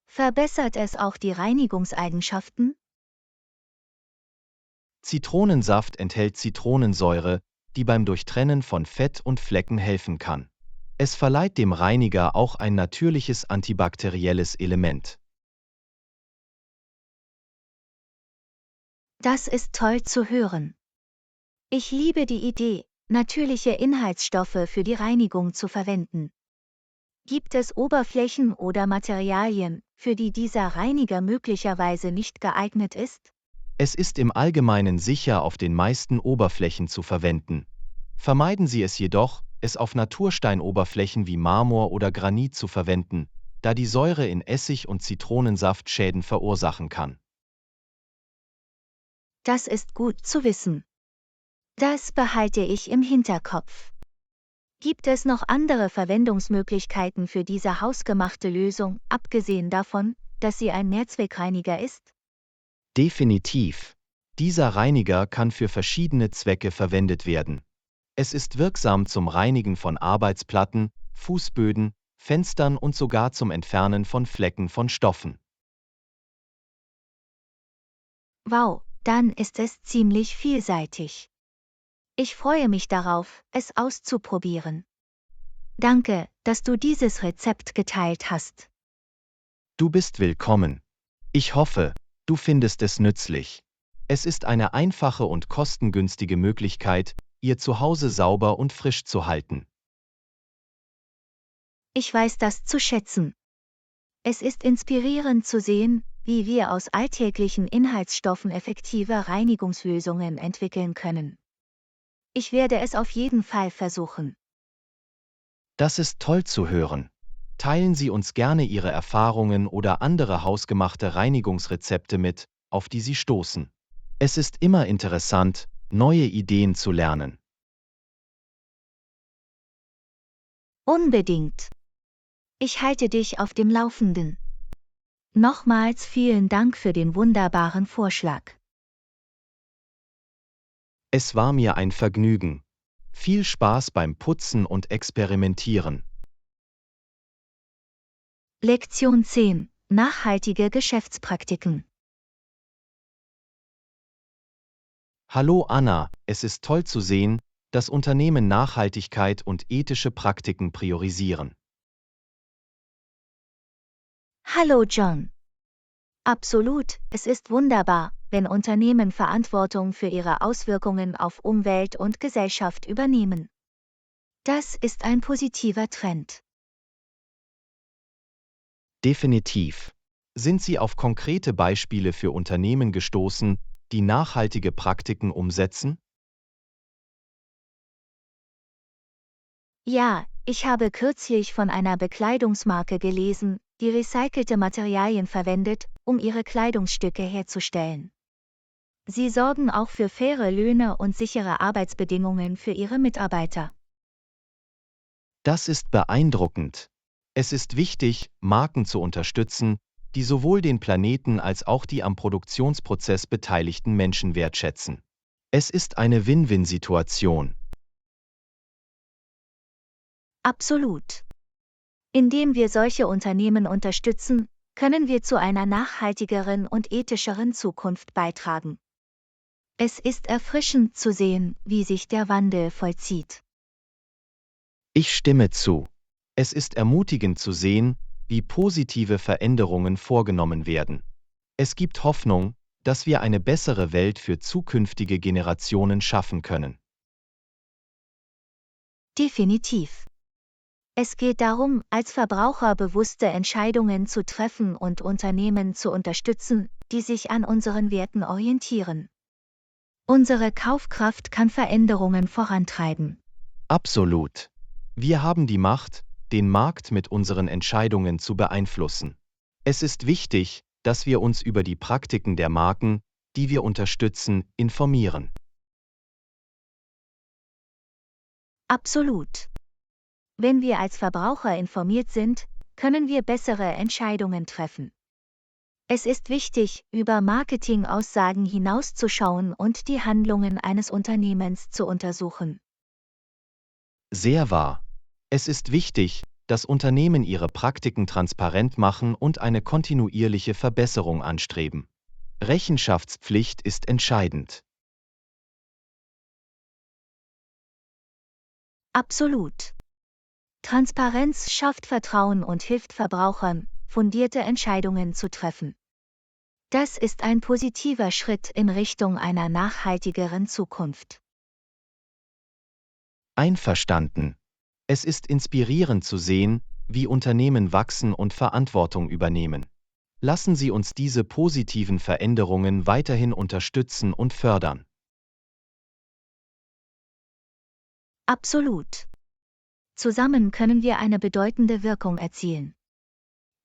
Verbessert es auch die Reinigungseigenschaften? Zitronensaft enthält Zitronensäure, die beim Durchtrennen von Fett und Flecken helfen kann. Es verleiht dem Reiniger auch ein natürliches antibakterielles Element. Das ist toll zu hören. Ich liebe die Idee, natürliche Inhaltsstoffe für die Reinigung zu verwenden. Gibt es Oberflächen oder Materialien, für die dieser Reiniger möglicherweise nicht geeignet ist? Es ist im Allgemeinen sicher auf den meisten Oberflächen zu verwenden. Vermeiden Sie es jedoch, es auf Natursteinoberflächen wie Marmor oder Granit zu verwenden, da die Säure in Essig und Zitronensaft Schäden verursachen kann. Das ist gut zu wissen. Das behalte ich im Hinterkopf. Gibt es noch andere Verwendungsmöglichkeiten für diese hausgemachte Lösung, abgesehen davon, dass sie ein Mehrzweckreiniger ist? Definitiv. Dieser Reiniger kann für verschiedene Zwecke verwendet werden. Es ist wirksam zum Reinigen von Arbeitsplatten, Fußböden, Fenstern und sogar zum Entfernen von Flecken von Stoffen. Wow, dann ist es ziemlich vielseitig. Ich freue mich darauf, es auszuprobieren. Danke, dass du dieses Rezept geteilt hast. Du bist willkommen. Ich hoffe, du findest es nützlich. Es ist eine einfache und kostengünstige Möglichkeit, Ihr Zuhause sauber und frisch zu halten. Ich weiß das zu schätzen. Es ist inspirierend zu sehen, wie wir aus alltäglichen Inhaltsstoffen effektive Reinigungslösungen entwickeln können. Ich werde es auf jeden Fall versuchen. Das ist toll zu hören. Teilen Sie uns gerne Ihre Erfahrungen oder andere hausgemachte Reinigungsrezepte mit, auf die Sie stoßen. Es ist immer interessant, neue Ideen zu lernen. Unbedingt. Ich halte dich auf dem Laufenden. Nochmals vielen Dank für den wunderbaren Vorschlag. Es war mir ein Vergnügen. Viel Spaß beim Putzen und Experimentieren. Lektion 10. Nachhaltige Geschäftspraktiken. Hallo Anna, es ist toll zu sehen, dass Unternehmen Nachhaltigkeit und ethische Praktiken priorisieren. Hallo John. Absolut, es ist wunderbar, wenn Unternehmen Verantwortung für ihre Auswirkungen auf Umwelt und Gesellschaft übernehmen. Das ist ein positiver Trend. Definitiv. Sind Sie auf konkrete Beispiele für Unternehmen gestoßen, die nachhaltige Praktiken umsetzen? Ja, ich habe kürzlich von einer Bekleidungsmarke gelesen, die recycelte Materialien verwendet, um ihre Kleidungsstücke herzustellen. Sie sorgen auch für faire Löhne und sichere Arbeitsbedingungen für ihre Mitarbeiter. Das ist beeindruckend. Es ist wichtig, Marken zu unterstützen, die sowohl den Planeten als auch die am Produktionsprozess beteiligten Menschen wertschätzen. Es ist eine Win-Win-Situation. Absolut. Indem wir solche Unternehmen unterstützen, können wir zu einer nachhaltigeren und ethischeren Zukunft beitragen. Es ist erfrischend zu sehen, wie sich der Wandel vollzieht. Ich stimme zu. Es ist ermutigend zu sehen, wie positive Veränderungen vorgenommen werden. Es gibt Hoffnung, dass wir eine bessere Welt für zukünftige Generationen schaffen können. Definitiv. Es geht darum, als Verbraucher bewusste Entscheidungen zu treffen und Unternehmen zu unterstützen, die sich an unseren Werten orientieren. Unsere Kaufkraft kann Veränderungen vorantreiben. Absolut. Wir haben die Macht, den Markt mit unseren Entscheidungen zu beeinflussen. Es ist wichtig, dass wir uns über die Praktiken der Marken, die wir unterstützen, informieren. Absolut. Wenn wir als Verbraucher informiert sind, können wir bessere Entscheidungen treffen. Es ist wichtig, über Marketingaussagen hinauszuschauen und die Handlungen eines Unternehmens zu untersuchen. Sehr wahr. Es ist wichtig, dass Unternehmen ihre Praktiken transparent machen und eine kontinuierliche Verbesserung anstreben. Rechenschaftspflicht ist entscheidend. Absolut. Transparenz schafft Vertrauen und hilft Verbrauchern, fundierte Entscheidungen zu treffen. Das ist ein positiver Schritt in Richtung einer nachhaltigeren Zukunft. Einverstanden. Es ist inspirierend zu sehen, wie Unternehmen wachsen und Verantwortung übernehmen. Lassen Sie uns diese positiven Veränderungen weiterhin unterstützen und fördern. Absolut. Zusammen können wir eine bedeutende Wirkung erzielen.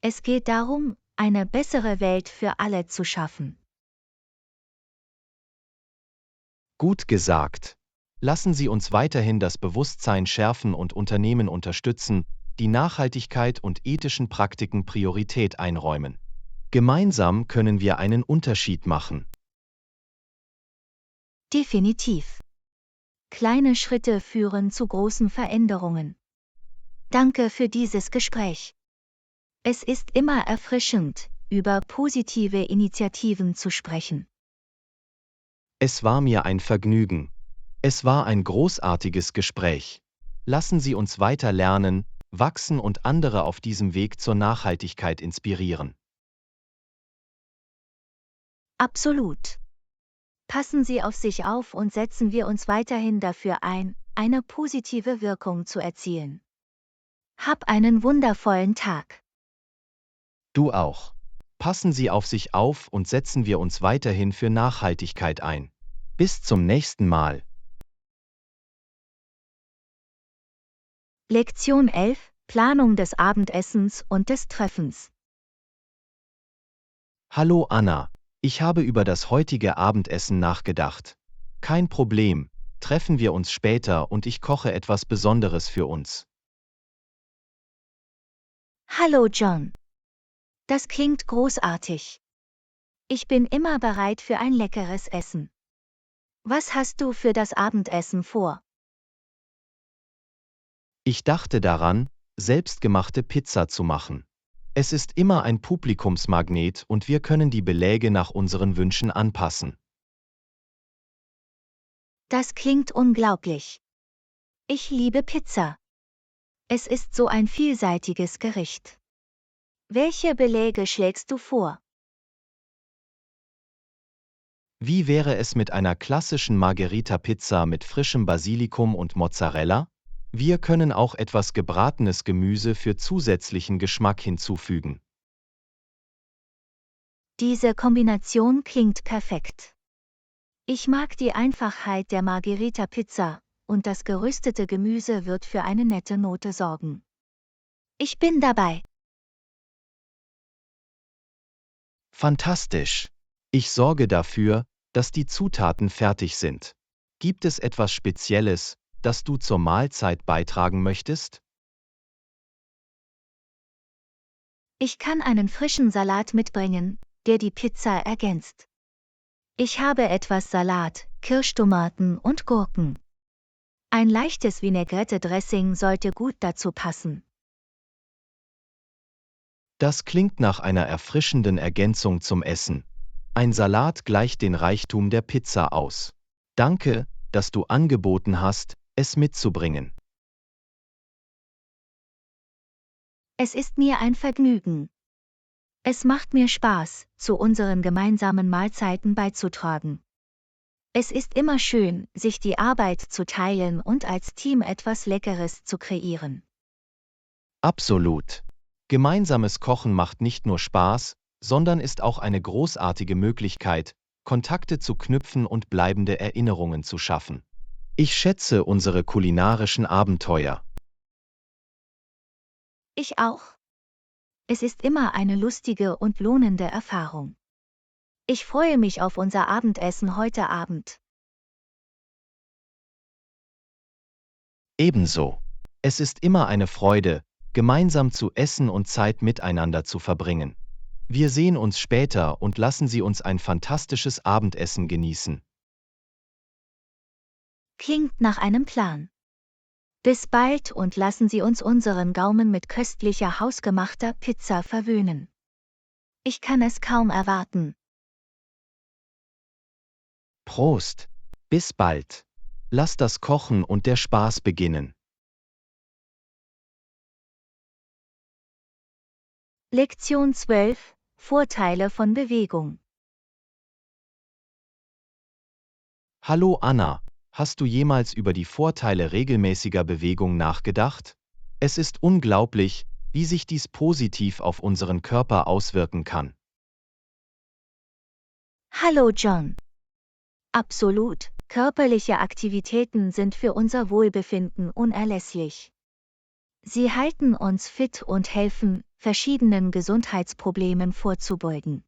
Es geht darum, eine bessere Welt für alle zu schaffen. Gut gesagt. Lassen Sie uns weiterhin das Bewusstsein schärfen und Unternehmen unterstützen, die Nachhaltigkeit und ethischen Praktiken Priorität einräumen. Gemeinsam können wir einen Unterschied machen. Definitiv. Kleine Schritte führen zu großen Veränderungen. Danke für dieses Gespräch. Es ist immer erfrischend, über positive Initiativen zu sprechen. Es war mir ein Vergnügen. Es war ein großartiges Gespräch. Lassen Sie uns weiter lernen, wachsen und andere auf diesem Weg zur Nachhaltigkeit inspirieren. Absolut. Passen Sie auf sich auf und setzen wir uns weiterhin dafür ein, eine positive Wirkung zu erzielen. Hab einen wundervollen Tag. Du auch. Passen Sie auf sich auf und setzen wir uns weiterhin für Nachhaltigkeit ein. Bis zum nächsten Mal. Lektion 11: Planung des Abendessens und des Treffens. Hallo Anna, ich habe über das heutige Abendessen nachgedacht. Kein Problem, treffen wir uns später und ich koche etwas Besonderes für uns. Hallo John. Das klingt großartig. Ich bin immer bereit für ein leckeres Essen. Was hast du für das Abendessen vor? Ich dachte daran, selbstgemachte Pizza zu machen. Es ist immer ein Publikumsmagnet und wir können die Beläge nach unseren Wünschen anpassen. Das klingt unglaublich. Ich liebe Pizza. Es ist so ein vielseitiges Gericht. Welche Beläge schlägst du vor? Wie wäre es mit einer klassischen Margherita-Pizza mit frischem Basilikum und Mozzarella? Wir können auch etwas gebratenes Gemüse für zusätzlichen Geschmack hinzufügen. Diese Kombination klingt perfekt. Ich mag die Einfachheit der Margherita-Pizza, und das geröstete Gemüse wird für eine nette Note sorgen. Ich bin dabei. Fantastisch! Ich sorge dafür, dass die Zutaten fertig sind. Gibt es etwas Spezielles, das du zur Mahlzeit beitragen möchtest? Ich kann einen frischen Salat mitbringen, der die Pizza ergänzt. Ich habe etwas Salat, Kirschtomaten und Gurken. Ein leichtes Vinaigrette-Dressing sollte gut dazu passen. Das klingt nach einer erfrischenden Ergänzung zum Essen. Ein Salat gleicht den Reichtum der Pizza aus. Danke, dass du angeboten hast, es mitzubringen. Es ist mir ein Vergnügen. Es macht mir Spaß, zu unseren gemeinsamen Mahlzeiten beizutragen. Es ist immer schön, sich die Arbeit zu teilen und als Team etwas Leckeres zu kreieren. Absolut. Gemeinsames Kochen macht nicht nur Spaß, sondern ist auch eine großartige Möglichkeit, Kontakte zu knüpfen und bleibende Erinnerungen zu schaffen. Ich schätze unsere kulinarischen Abenteuer. Ich auch. Es ist immer eine lustige und lohnende Erfahrung. Ich freue mich auf unser Abendessen heute Abend. Ebenso. Es ist immer eine Freude, gemeinsam zu essen und Zeit miteinander zu verbringen. Wir sehen uns später und lassen Sie uns ein fantastisches Abendessen genießen. Klingt nach einem Plan. Bis bald und lassen Sie uns unseren Gaumen mit köstlicher hausgemachter Pizza verwöhnen. Ich kann es kaum erwarten. Prost! Bis bald! Lass das Kochen und der Spaß beginnen. Lektion 12: Vorteile von Bewegung. Hallo Anna, hast du jemals über die Vorteile regelmäßiger Bewegung nachgedacht? Es ist unglaublich, wie sich dies positiv auf unseren Körper auswirken kann. Hallo John. Absolut, körperliche Aktivitäten sind für unser Wohlbefinden unerlässlich. Sie halten uns fit und helfen, verschiedenen Gesundheitsproblemen vorzubeugen.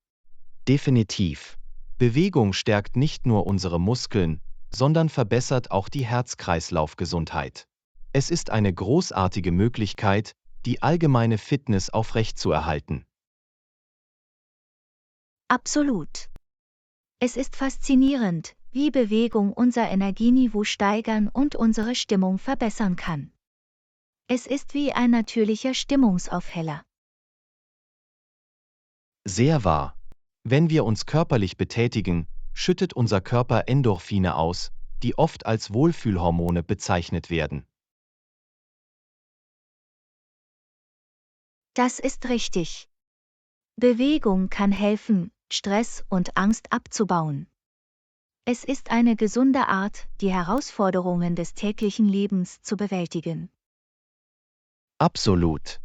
Definitiv. Bewegung stärkt nicht nur unsere Muskeln, sondern verbessert auch die Herz-Kreislauf-Gesundheit. Es ist eine großartige Möglichkeit, die allgemeine Fitness aufrechtzuerhalten. Absolut. Es ist faszinierend, wie Bewegung unser Energieniveau steigern und unsere Stimmung verbessern kann. Es ist wie ein natürlicher Stimmungsaufheller. Sehr wahr. Wenn wir uns körperlich betätigen, schüttet unser Körper Endorphine aus, die oft als Wohlfühlhormone bezeichnet werden. Das ist richtig. Bewegung kann helfen, Stress und Angst abzubauen. Es ist eine gesunde Art, die Herausforderungen des täglichen Lebens zu bewältigen. Absolut.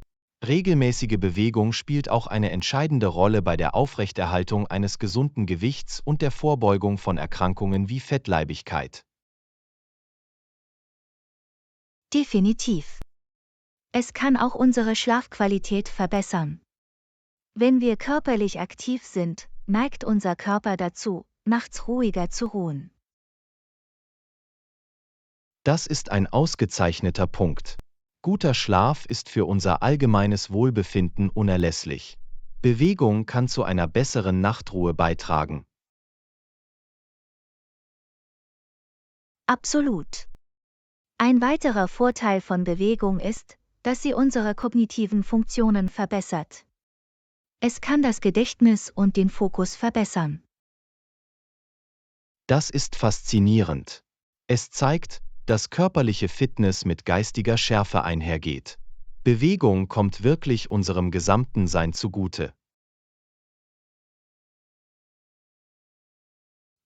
Regelmäßige Bewegung spielt auch eine entscheidende Rolle bei der Aufrechterhaltung eines gesunden Gewichts und der Vorbeugung von Erkrankungen wie Fettleibigkeit. Definitiv. Es kann auch unsere Schlafqualität verbessern. Wenn wir körperlich aktiv sind, neigt unser Körper dazu, nachts ruhiger zu ruhen. Das ist ein ausgezeichneter Punkt. Guter Schlaf ist für unser allgemeines Wohlbefinden unerlässlich. Bewegung kann zu einer besseren Nachtruhe beitragen. Absolut. Ein weiterer Vorteil von Bewegung ist, dass sie unsere kognitiven Funktionen verbessert. Es kann das Gedächtnis und den Fokus verbessern. Das ist faszinierend. Es zeigt, dass körperliche Fitness mit geistiger Schärfe einhergeht. Bewegung kommt wirklich unserem gesamten Sein zugute.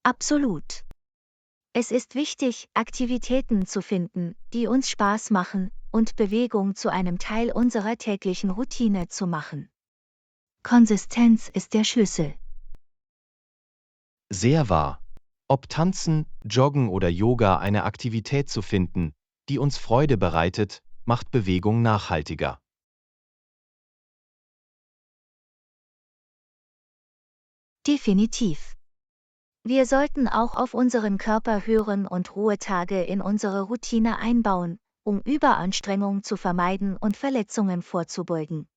Absolut. Es ist wichtig, Aktivitäten zu finden, die uns Spaß machen, und Bewegung zu einem Teil unserer täglichen Routine zu machen. Konsistenz ist der Schlüssel. Sehr wahr. Ob Tanzen, Joggen oder Yoga, eine Aktivität zu finden, die uns Freude bereitet, macht Bewegung nachhaltiger. Definitiv. Wir sollten auch auf unseren Körper hören und Ruhetage in unsere Routine einbauen, um Überanstrengung zu vermeiden und Verletzungen vorzubeugen.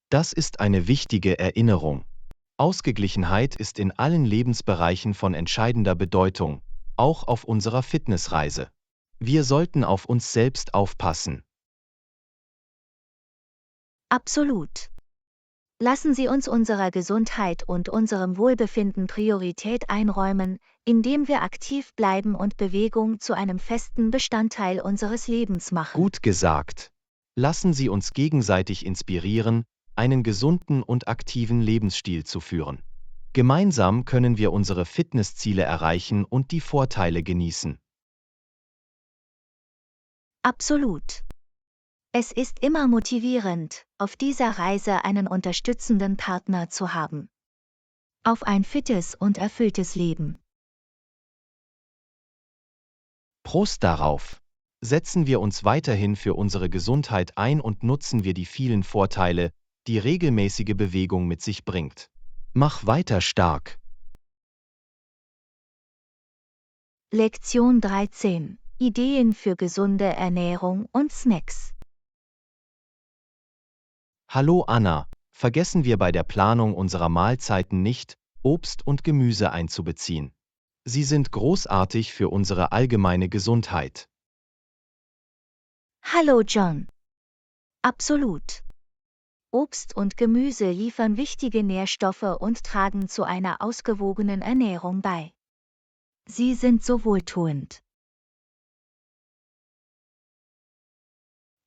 Das ist eine wichtige Erinnerung. Ausgeglichenheit ist in allen Lebensbereichen von entscheidender Bedeutung, auch auf unserer Fitnessreise. Wir sollten auf uns selbst aufpassen. Absolut. Lassen Sie uns unserer Gesundheit und unserem Wohlbefinden Priorität einräumen, indem wir aktiv bleiben und Bewegung zu einem festen Bestandteil unseres Lebens machen. Gut gesagt. Lassen Sie uns gegenseitig inspirieren, einen gesunden und aktiven Lebensstil zu führen. Gemeinsam können wir unsere Fitnessziele erreichen und die Vorteile genießen. Absolut. Es ist immer motivierend, auf dieser Reise einen unterstützenden Partner zu haben. Auf ein fittes und erfülltes Leben. Prost darauf! Setzen wir uns weiterhin für unsere Gesundheit ein und nutzen wir die vielen Vorteile, die regelmäßige Bewegung mit sich bringt. Mach weiter stark! Lektion 13. Ideen für gesunde Ernährung und Snacks. Hallo Anna, vergessen wir bei der Planung unserer Mahlzeiten nicht, Obst und Gemüse einzubeziehen. Sie sind großartig für unsere allgemeine Gesundheit. Hallo John. Absolut. Obst und Gemüse liefern wichtige Nährstoffe und tragen zu einer ausgewogenen Ernährung bei. Sie sind so wohltuend.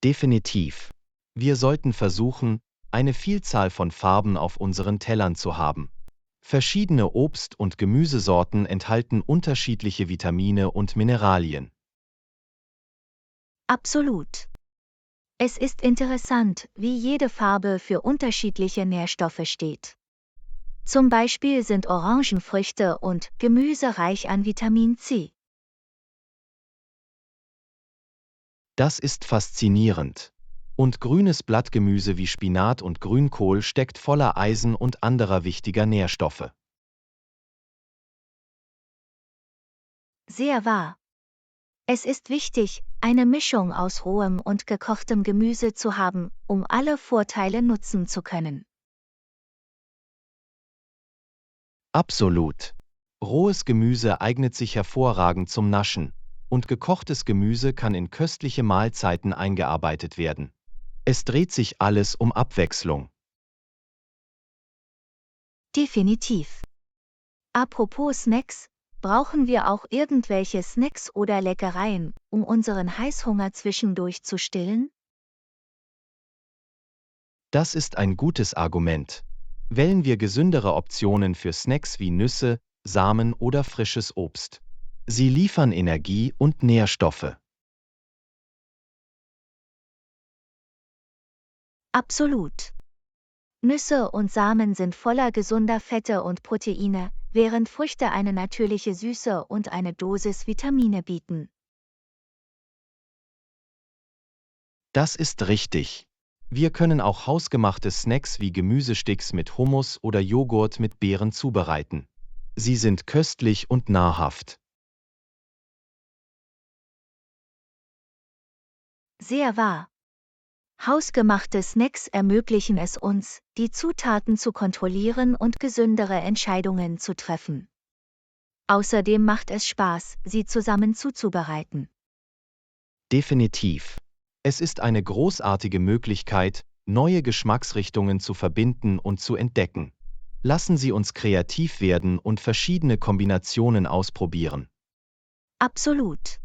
Definitiv. Wir sollten versuchen, eine Vielzahl von Farben auf unseren Tellern zu haben. Verschiedene Obst- und Gemüsesorten enthalten unterschiedliche Vitamine und Mineralien. Absolut. Es ist interessant, wie jede Farbe für unterschiedliche Nährstoffe steht. Zum Beispiel sind Orangenfrüchte und Gemüse reich an Vitamin C. Das ist faszinierend. Und grünes Blattgemüse wie Spinat und Grünkohl steckt voller Eisen und anderer wichtiger Nährstoffe. Sehr wahr. Es ist wichtig, eine Mischung aus rohem und gekochtem Gemüse zu haben, um alle Vorteile nutzen zu können. Absolut. Rohes Gemüse eignet sich hervorragend zum Naschen, und gekochtes Gemüse kann in köstliche Mahlzeiten eingearbeitet werden. Es dreht sich alles um Abwechslung. Definitiv. Apropos Snacks, brauchen wir auch irgendwelche Snacks oder Leckereien, um unseren Heißhunger zwischendurch zu stillen? Das ist ein gutes Argument. Wählen wir gesündere Optionen für Snacks wie Nüsse, Samen oder frisches Obst. Sie liefern Energie und Nährstoffe. Absolut. Nüsse und Samen sind voller gesunder Fette und Proteine, während Früchte eine natürliche Süße und eine Dosis Vitamine bieten. Das ist richtig. Wir können auch hausgemachte Snacks wie Gemüsesticks mit Hummus oder Joghurt mit Beeren zubereiten. Sie sind köstlich und nahrhaft. Sehr wahr. Hausgemachte Snacks ermöglichen es uns, die Zutaten zu kontrollieren und gesündere Entscheidungen zu treffen. Außerdem macht es Spaß, sie zusammen zuzubereiten. Definitiv. Es ist eine großartige Möglichkeit, neue Geschmacksrichtungen zu verbinden und zu entdecken. Lassen Sie uns kreativ werden und verschiedene Kombinationen ausprobieren. Absolut.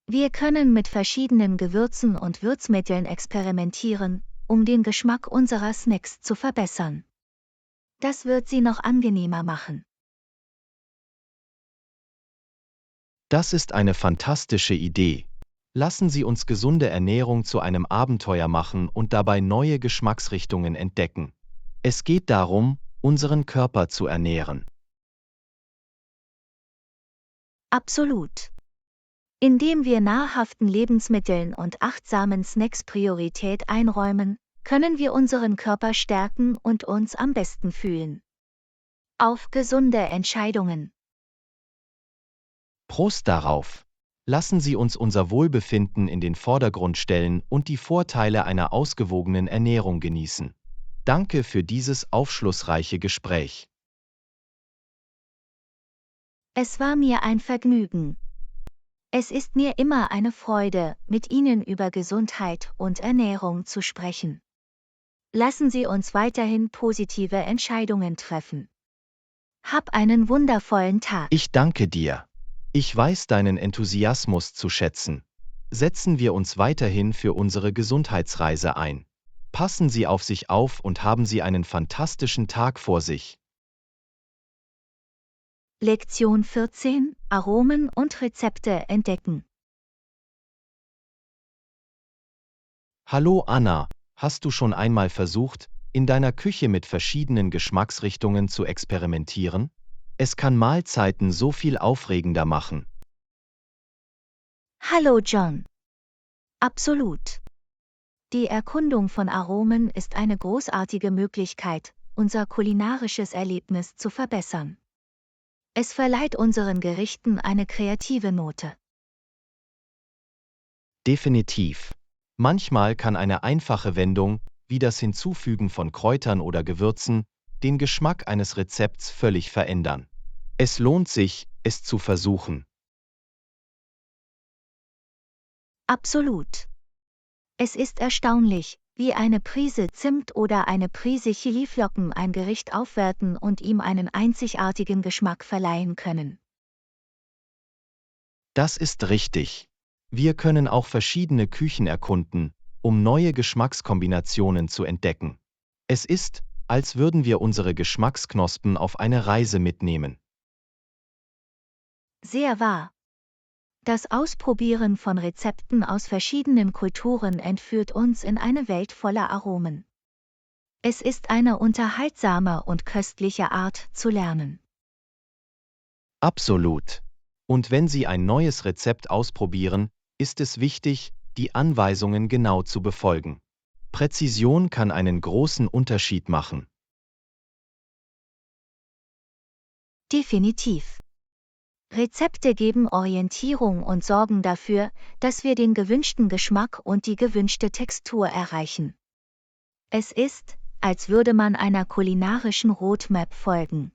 Wir können mit verschiedenen Gewürzen und Würzmitteln experimentieren, um den Geschmack unserer Snacks zu verbessern. Das wird sie noch angenehmer machen. Das ist eine fantastische Idee. Lassen Sie uns gesunde Ernährung zu einem Abenteuer machen und dabei neue Geschmacksrichtungen entdecken. Es geht darum, unseren Körper zu ernähren. Absolut. Indem wir nahrhaften Lebensmitteln und achtsamen Snacks Priorität einräumen, können wir unseren Körper stärken und uns am besten fühlen. Auf gesunde Entscheidungen. Prost darauf! Lassen Sie uns unser Wohlbefinden in den Vordergrund stellen und die Vorteile einer ausgewogenen Ernährung genießen. Danke für dieses aufschlussreiche Gespräch. Es war mir ein Vergnügen. Es ist mir immer eine Freude, mit Ihnen über Gesundheit und Ernährung zu sprechen. Lassen Sie uns weiterhin positive Entscheidungen treffen. Hab einen wundervollen Tag. Ich danke dir. Ich weiß deinen Enthusiasmus zu schätzen. Setzen wir uns weiterhin für unsere Gesundheitsreise ein. Passen Sie auf sich auf und haben Sie einen fantastischen Tag vor sich. Lektion 14: Aromen und Rezepte entdecken. Hallo Anna, hast du schon einmal versucht, in deiner Küche mit verschiedenen Geschmacksrichtungen zu experimentieren? Es kann Mahlzeiten so viel aufregender machen. Hallo John. Absolut. Die Erkundung von Aromen ist eine großartige Möglichkeit, unser kulinarisches Erlebnis zu verbessern. Es verleiht unseren Gerichten eine kreative Note. Definitiv. Manchmal kann eine einfache Wendung, wie das Hinzufügen von Kräutern oder Gewürzen, den Geschmack eines Rezepts völlig verändern. Es lohnt sich, es zu versuchen. Absolut. Es ist erstaunlich, wie eine Prise Zimt oder eine Prise Chiliflocken ein Gericht aufwerten und ihm einen einzigartigen Geschmack verleihen können. Das ist richtig. Wir können auch verschiedene Küchen erkunden, um neue Geschmackskombinationen zu entdecken. Es ist, als würden wir unsere Geschmacksknospen auf eine Reise mitnehmen. Sehr wahr. Das Ausprobieren von Rezepten aus verschiedenen Kulturen entführt uns in eine Welt voller Aromen. Es ist eine unterhaltsame und köstliche Art zu lernen. Absolut. Und wenn Sie ein neues Rezept ausprobieren, ist es wichtig, die Anweisungen genau zu befolgen. Präzision kann einen großen Unterschied machen. Definitiv. Rezepte geben Orientierung und sorgen dafür, dass wir den gewünschten Geschmack und die gewünschte Textur erreichen. Es ist, als würde man einer kulinarischen Roadmap folgen.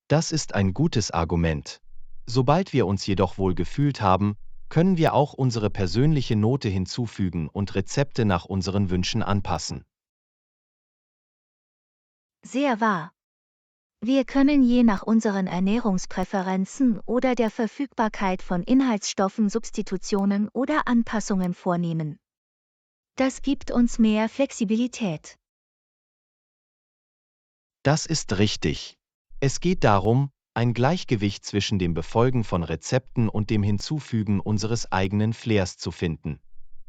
Das ist ein gutes Argument. Sobald wir uns jedoch wohl gefühlt haben, können wir auch unsere persönliche Note hinzufügen und Rezepte nach unseren Wünschen anpassen. Sehr wahr. Wir können je nach unseren Ernährungspräferenzen oder der Verfügbarkeit von Inhaltsstoffen Substitutionen oder Anpassungen vornehmen. Das gibt uns mehr Flexibilität. Das ist richtig. Es geht darum, ein Gleichgewicht zwischen dem Befolgen von Rezepten und dem Hinzufügen unseres eigenen Flairs zu finden.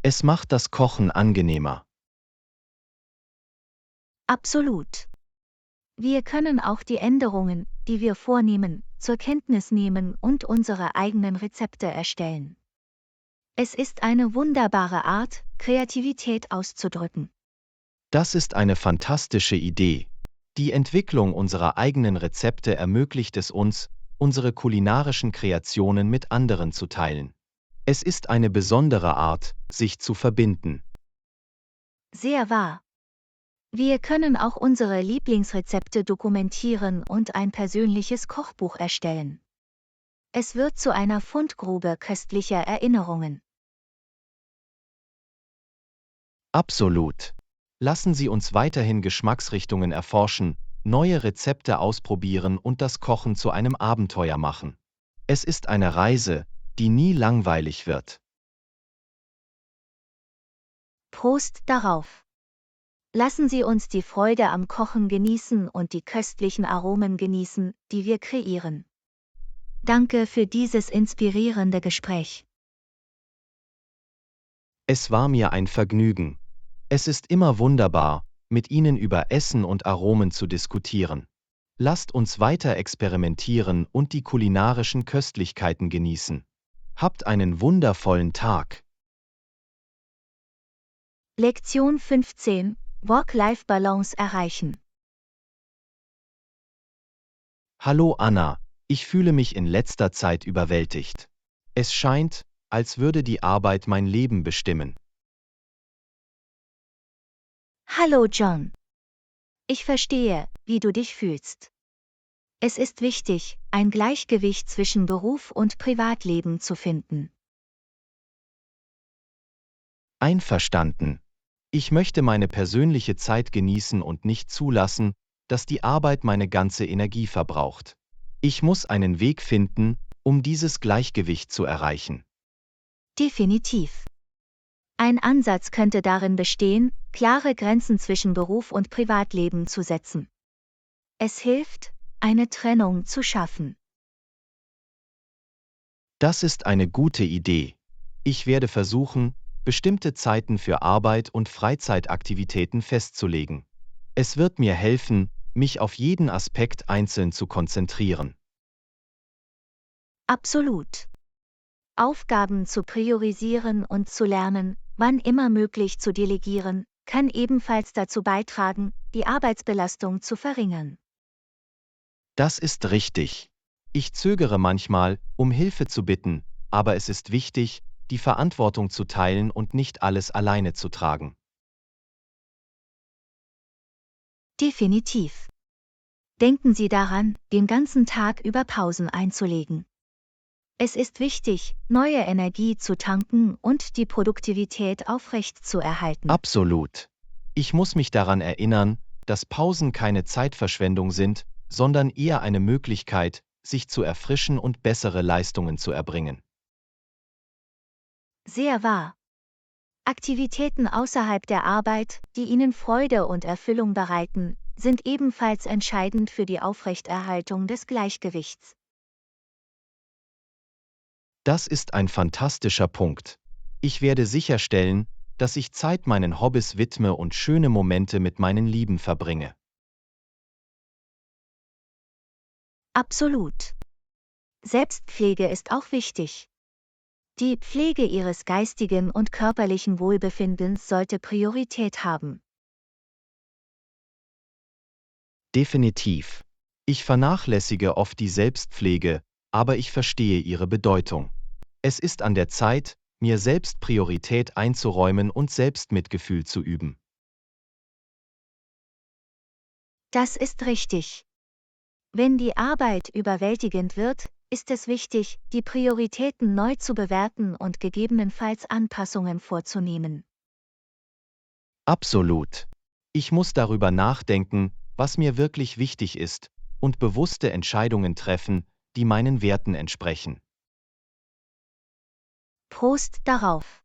Es macht das Kochen angenehmer. Absolut. Wir können auch die Änderungen, die wir vornehmen, zur Kenntnis nehmen und unsere eigenen Rezepte erstellen. Es ist eine wunderbare Art, Kreativität auszudrücken. Das ist eine fantastische Idee. Die Entwicklung unserer eigenen Rezepte ermöglicht es uns, unsere kulinarischen Kreationen mit anderen zu teilen. Es ist eine besondere Art, sich zu verbinden. Sehr wahr. Wir können auch unsere Lieblingsrezepte dokumentieren und ein persönliches Kochbuch erstellen. Es wird zu einer Fundgrube köstlicher Erinnerungen. Absolut. Lassen Sie uns weiterhin Geschmacksrichtungen erforschen, neue Rezepte ausprobieren und das Kochen zu einem Abenteuer machen. Es ist eine Reise, die nie langweilig wird. Prost darauf! Lassen Sie uns die Freude am Kochen genießen und die köstlichen Aromen genießen, die wir kreieren. Danke für dieses inspirierende Gespräch. Es war mir ein Vergnügen. Es ist immer wunderbar, mit Ihnen über Essen und Aromen zu diskutieren. Lasst uns weiter experimentieren und die kulinarischen Köstlichkeiten genießen. Habt einen wundervollen Tag. Lektion 15: Work-Life-Balance erreichen. Hallo Anna, ich fühle mich in letzter Zeit überwältigt. Es scheint, als würde die Arbeit mein Leben bestimmen. Hallo John. Ich verstehe, wie du dich fühlst. Es ist wichtig, ein Gleichgewicht zwischen Beruf und Privatleben zu finden. Einverstanden. Ich möchte meine persönliche Zeit genießen und nicht zulassen, dass die Arbeit meine ganze Energie verbraucht. Ich muss einen Weg finden, um dieses Gleichgewicht zu erreichen. Definitiv. Ein Ansatz könnte darin bestehen, klare Grenzen zwischen Beruf und Privatleben zu setzen. Es hilft, eine Trennung zu schaffen. Das ist eine gute Idee. Ich werde versuchen, bestimmte Zeiten für Arbeit und Freizeitaktivitäten festzulegen. Es wird mir helfen, mich auf jeden Aspekt einzeln zu konzentrieren. Absolut. Aufgaben zu priorisieren und zu lernen, wann immer möglich zu delegieren, kann ebenfalls dazu beitragen, die Arbeitsbelastung zu verringern. Das ist richtig. Ich zögere manchmal, um Hilfe zu bitten, aber es ist wichtig, die Verantwortung zu teilen und nicht alles alleine zu tragen. Definitiv. Denken Sie daran, den ganzen Tag über Pausen einzulegen. Es ist wichtig, neue Energie zu tanken und die Produktivität aufrechtzuerhalten. Absolut. Ich muss mich daran erinnern, dass Pausen keine Zeitverschwendung sind, sondern eher eine Möglichkeit, sich zu erfrischen und bessere Leistungen zu erbringen. Sehr wahr. Aktivitäten außerhalb der Arbeit, die Ihnen Freude und Erfüllung bereiten, sind ebenfalls entscheidend für die Aufrechterhaltung des Gleichgewichts. Das ist ein fantastischer Punkt. Ich werde sicherstellen, dass ich Zeit meinen Hobbys widme und schöne Momente mit meinen Lieben verbringe. Absolut. Selbstpflege ist auch wichtig. Die Pflege Ihres geistigen und körperlichen Wohlbefindens sollte Priorität haben. Definitiv. Ich vernachlässige oft die Selbstpflege, aber ich verstehe ihre Bedeutung. Es ist an der Zeit, mir selbst Priorität einzuräumen und Selbstmitgefühl zu üben. Das ist richtig. Wenn die Arbeit überwältigend wird, ist es wichtig, die Prioritäten neu zu bewerten und gegebenenfalls Anpassungen vorzunehmen. Absolut. Ich muss darüber nachdenken, was mir wirklich wichtig ist, und bewusste Entscheidungen treffen, die meinen Werten entsprechen. Prost darauf!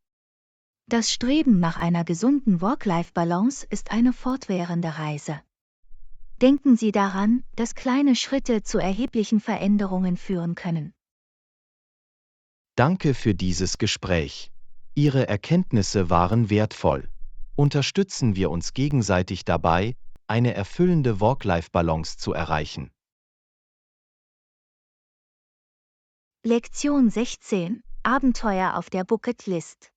Das Streben nach einer gesunden Work-Life-Balance ist eine fortwährende Reise. Denken Sie daran, dass kleine Schritte zu erheblichen Veränderungen führen können. Danke für dieses Gespräch. Ihre Erkenntnisse waren wertvoll. Unterstützen wir uns gegenseitig dabei, eine erfüllende Work-Life-Balance zu erreichen. Lektion 16: Abenteuer auf der Bucketlist.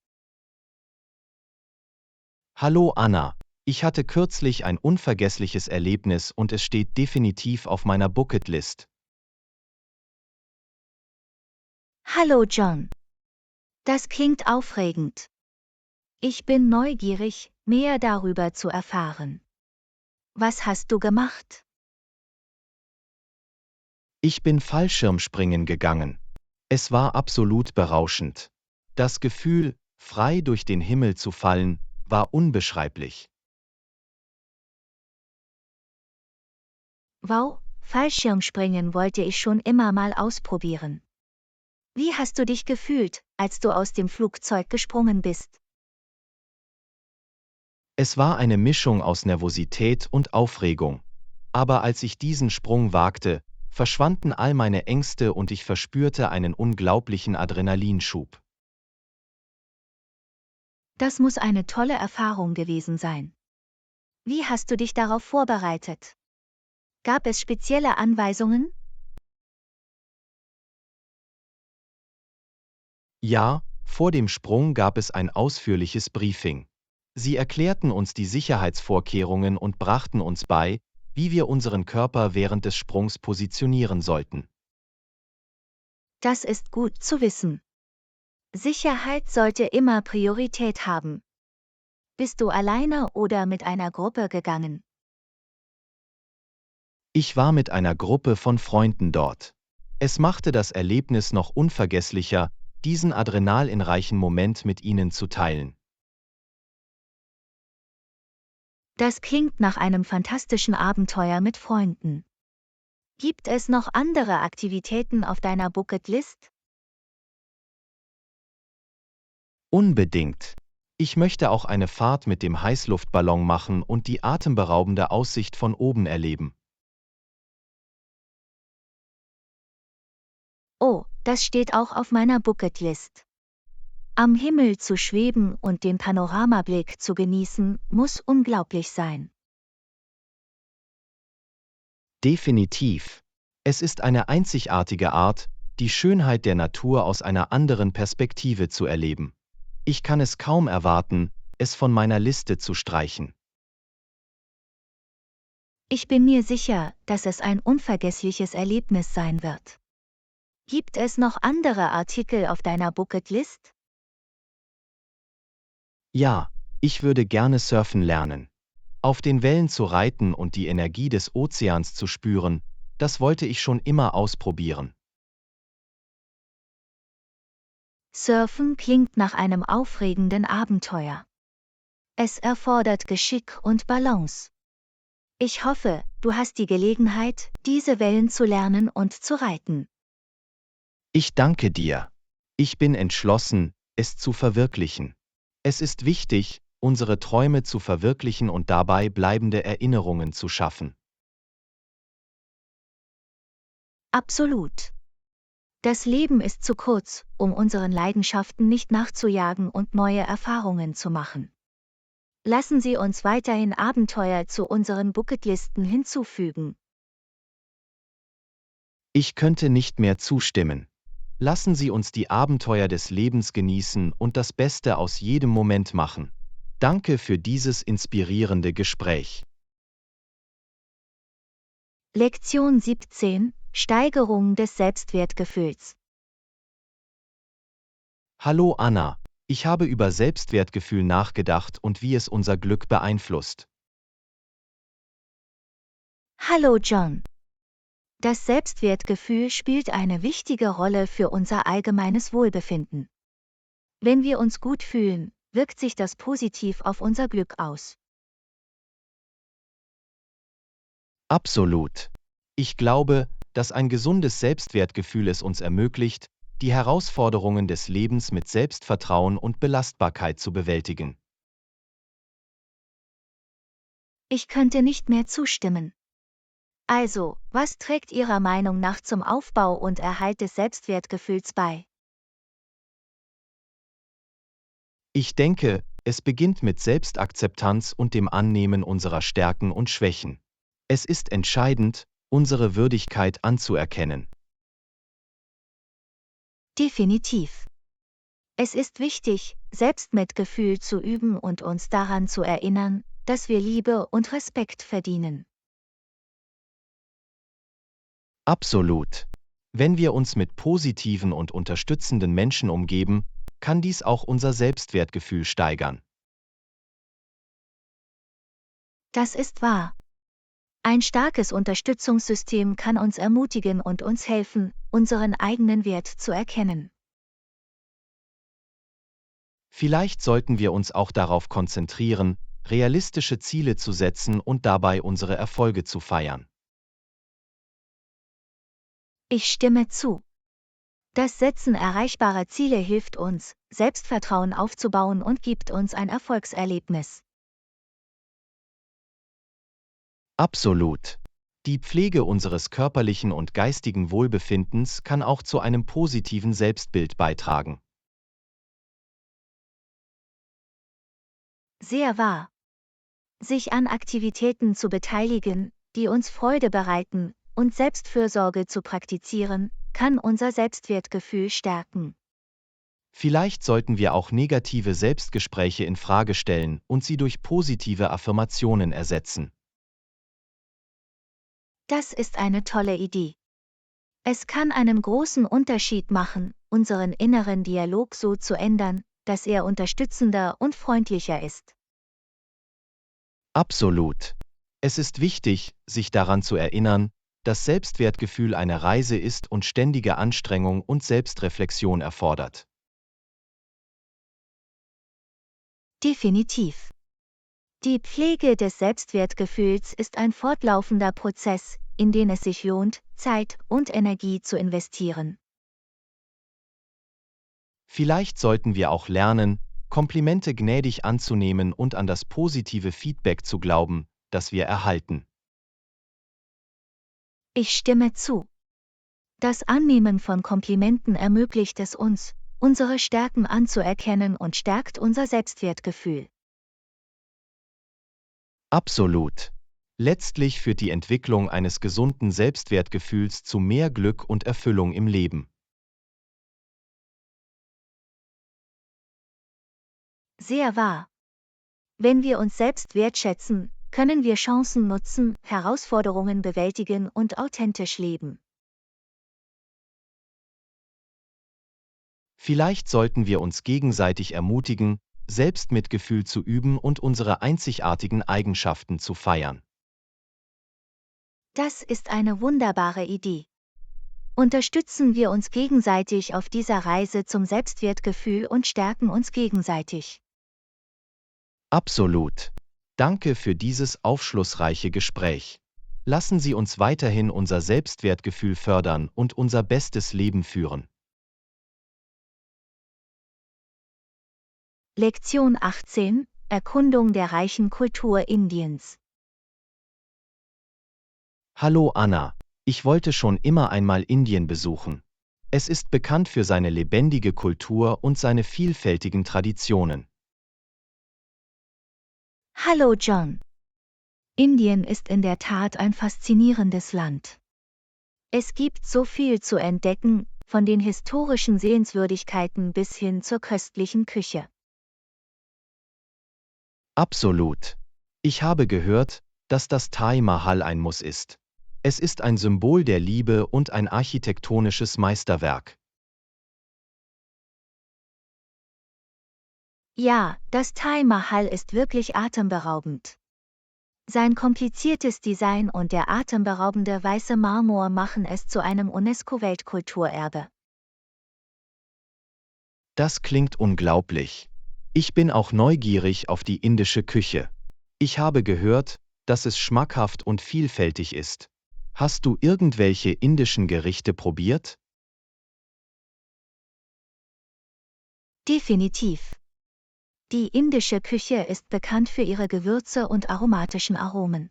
Hallo Anna, ich hatte kürzlich ein unvergessliches Erlebnis und es steht definitiv auf meiner Bucketlist. Hallo John. Das klingt aufregend. Ich bin neugierig, mehr darüber zu erfahren. Was hast du gemacht? Ich bin Fallschirmspringen gegangen. Es war absolut berauschend. Das Gefühl, frei durch den Himmel zu fallen, war unbeschreiblich. Wow, Fallschirmspringen wollte ich schon immer mal ausprobieren. Wie hast du dich gefühlt, als du aus dem Flugzeug gesprungen bist? Es war eine Mischung aus Nervosität und Aufregung. Aber als ich diesen Sprung wagte, verschwanden all meine Ängste und ich verspürte einen unglaublichen Adrenalinschub. Das muss eine tolle Erfahrung gewesen sein. Wie hast du dich darauf vorbereitet? Gab es spezielle Anweisungen? Ja, vor dem Sprung gab es ein ausführliches Briefing. Sie erklärten uns die Sicherheitsvorkehrungen und brachten uns bei, wie wir unseren Körper während des Sprungs positionieren sollten. Das ist gut zu wissen. Sicherheit sollte immer Priorität haben. Bist du alleine oder mit einer Gruppe gegangen? Ich war mit einer Gruppe von Freunden dort. Es machte das Erlebnis noch unvergesslicher, diesen adrenalinreichen Moment mit ihnen zu teilen. Das klingt nach einem fantastischen Abenteuer mit Freunden. Gibt es noch andere Aktivitäten auf deiner Bucketlist? Unbedingt. Ich möchte auch eine Fahrt mit dem Heißluftballon machen und die atemberaubende Aussicht von oben erleben. Oh, das steht auch auf meiner Bucketlist. Am Himmel zu schweben und den Panoramablick zu genießen, muss unglaublich sein. Definitiv. Es ist eine einzigartige Art, die Schönheit der Natur aus einer anderen Perspektive zu erleben. Ich kann es kaum erwarten, es von meiner Liste zu streichen. Ich bin mir sicher, dass es ein unvergessliches Erlebnis sein wird. Gibt es noch andere Artikel auf deiner Bucketlist? Ja, ich würde gerne surfen lernen. Auf den Wellen zu reiten und die Energie des Ozeans zu spüren, das wollte ich schon immer ausprobieren. Surfen klingt nach einem aufregenden Abenteuer. Es erfordert Geschick und Balance. Ich hoffe, du hast die Gelegenheit, diese Wellen zu lernen und zu reiten. Ich danke dir. Ich bin entschlossen, es zu verwirklichen. Es ist wichtig, unsere Träume zu verwirklichen und dabei bleibende Erinnerungen zu schaffen. Absolut. Das Leben ist zu kurz, um unseren Leidenschaften nicht nachzujagen und neue Erfahrungen zu machen. Lassen Sie uns weiterhin Abenteuer zu unseren Bucketlisten hinzufügen. Ich könnte nicht mehr zustimmen. Lassen Sie uns die Abenteuer des Lebens genießen und das Beste aus jedem Moment machen. Danke für dieses inspirierende Gespräch. Lektion 17: Steigerung des Selbstwertgefühls. Hallo Anna, ich habe über Selbstwertgefühl nachgedacht und wie es unser Glück beeinflusst. Hallo John. Das Selbstwertgefühl spielt eine wichtige Rolle für unser allgemeines Wohlbefinden. Wenn wir uns gut fühlen, wirkt sich das positiv auf unser Glück aus. Absolut. Ich glaube, dass ein gesundes Selbstwertgefühl es uns ermöglicht, die Herausforderungen des Lebens mit Selbstvertrauen und Belastbarkeit zu bewältigen. Ich könnte nicht mehr zustimmen. Also, was trägt Ihrer Meinung nach zum Aufbau und Erhalt des Selbstwertgefühls bei? Ich denke, es beginnt mit Selbstakzeptanz und dem Annehmen unserer Stärken und Schwächen. Es ist entscheidend, unsere Würdigkeit anzuerkennen. Definitiv. Es ist wichtig, Selbstmitgefühl zu üben und uns daran zu erinnern, dass wir Liebe und Respekt verdienen. Absolut. Wenn wir uns mit positiven und unterstützenden Menschen umgeben, kann dies auch unser Selbstwertgefühl steigern. Das ist wahr. Ein starkes Unterstützungssystem kann uns ermutigen und uns helfen, unseren eigenen Wert zu erkennen. Vielleicht sollten wir uns auch darauf konzentrieren, realistische Ziele zu setzen und dabei unsere Erfolge zu feiern. Ich stimme zu. Das Setzen erreichbarer Ziele hilft uns, Selbstvertrauen aufzubauen und gibt uns ein Erfolgserlebnis. Absolut. Die Pflege unseres körperlichen und geistigen Wohlbefindens kann auch zu einem positiven Selbstbild beitragen. Sehr wahr. Sich an Aktivitäten zu beteiligen, die uns Freude bereiten, und Selbstfürsorge zu praktizieren, kann unser Selbstwertgefühl stärken. Vielleicht sollten wir auch negative Selbstgespräche in Frage stellen und sie durch positive Affirmationen ersetzen. Das ist eine tolle Idee. Es kann einen großen Unterschied machen, unseren inneren Dialog so zu ändern, dass er unterstützender und freundlicher ist. Absolut. Es ist wichtig, sich daran zu erinnern, dass Selbstwertgefühl eine Reise ist und ständige Anstrengung und Selbstreflexion erfordert. Definitiv. Die Pflege des Selbstwertgefühls ist ein fortlaufender Prozess, in den es sich lohnt, Zeit und Energie zu investieren. Vielleicht sollten wir auch lernen, Komplimente gnädig anzunehmen und an das positive Feedback zu glauben, das wir erhalten. Ich stimme zu. Das Annehmen von Komplimenten ermöglicht es uns, unsere Stärken anzuerkennen und stärkt unser Selbstwertgefühl. Absolut. Letztlich führt die Entwicklung eines gesunden Selbstwertgefühls zu mehr Glück und Erfüllung im Leben. Sehr wahr. Wenn wir uns selbst wertschätzen, können wir Chancen nutzen, Herausforderungen bewältigen und authentisch leben. Vielleicht sollten wir uns gegenseitig ermutigen, Selbstmitgefühl zu üben und unsere einzigartigen Eigenschaften zu feiern. Das ist eine wunderbare Idee. Unterstützen wir uns gegenseitig auf dieser Reise zum Selbstwertgefühl und stärken uns gegenseitig. Absolut. Danke für dieses aufschlussreiche Gespräch. Lassen Sie uns weiterhin unser Selbstwertgefühl fördern und unser bestes Leben führen. Lektion 18: Erkundung der reichen Kultur Indiens. Hallo Anna, ich wollte schon immer einmal Indien besuchen. Es ist bekannt für seine lebendige Kultur und seine vielfältigen Traditionen. Hallo John. Indien ist in der Tat ein faszinierendes Land. Es gibt so viel zu entdecken, von den historischen Sehenswürdigkeiten bis hin zur köstlichen Küche. Absolut. Ich habe gehört, dass das Taj Mahal ein Muss ist. Es ist ein Symbol der Liebe und ein architektonisches Meisterwerk. Ja, das Taj Mahal ist wirklich atemberaubend. Sein kompliziertes Design und der atemberaubende weiße Marmor machen es zu einem UNESCO-Weltkulturerbe. Das klingt unglaublich. Ich bin auch neugierig auf die indische Küche. Ich habe gehört, dass es schmackhaft und vielfältig ist. Hast du irgendwelche indischen Gerichte probiert? Definitiv. Die indische Küche ist bekannt für ihre Gewürze und aromatischen Aromen.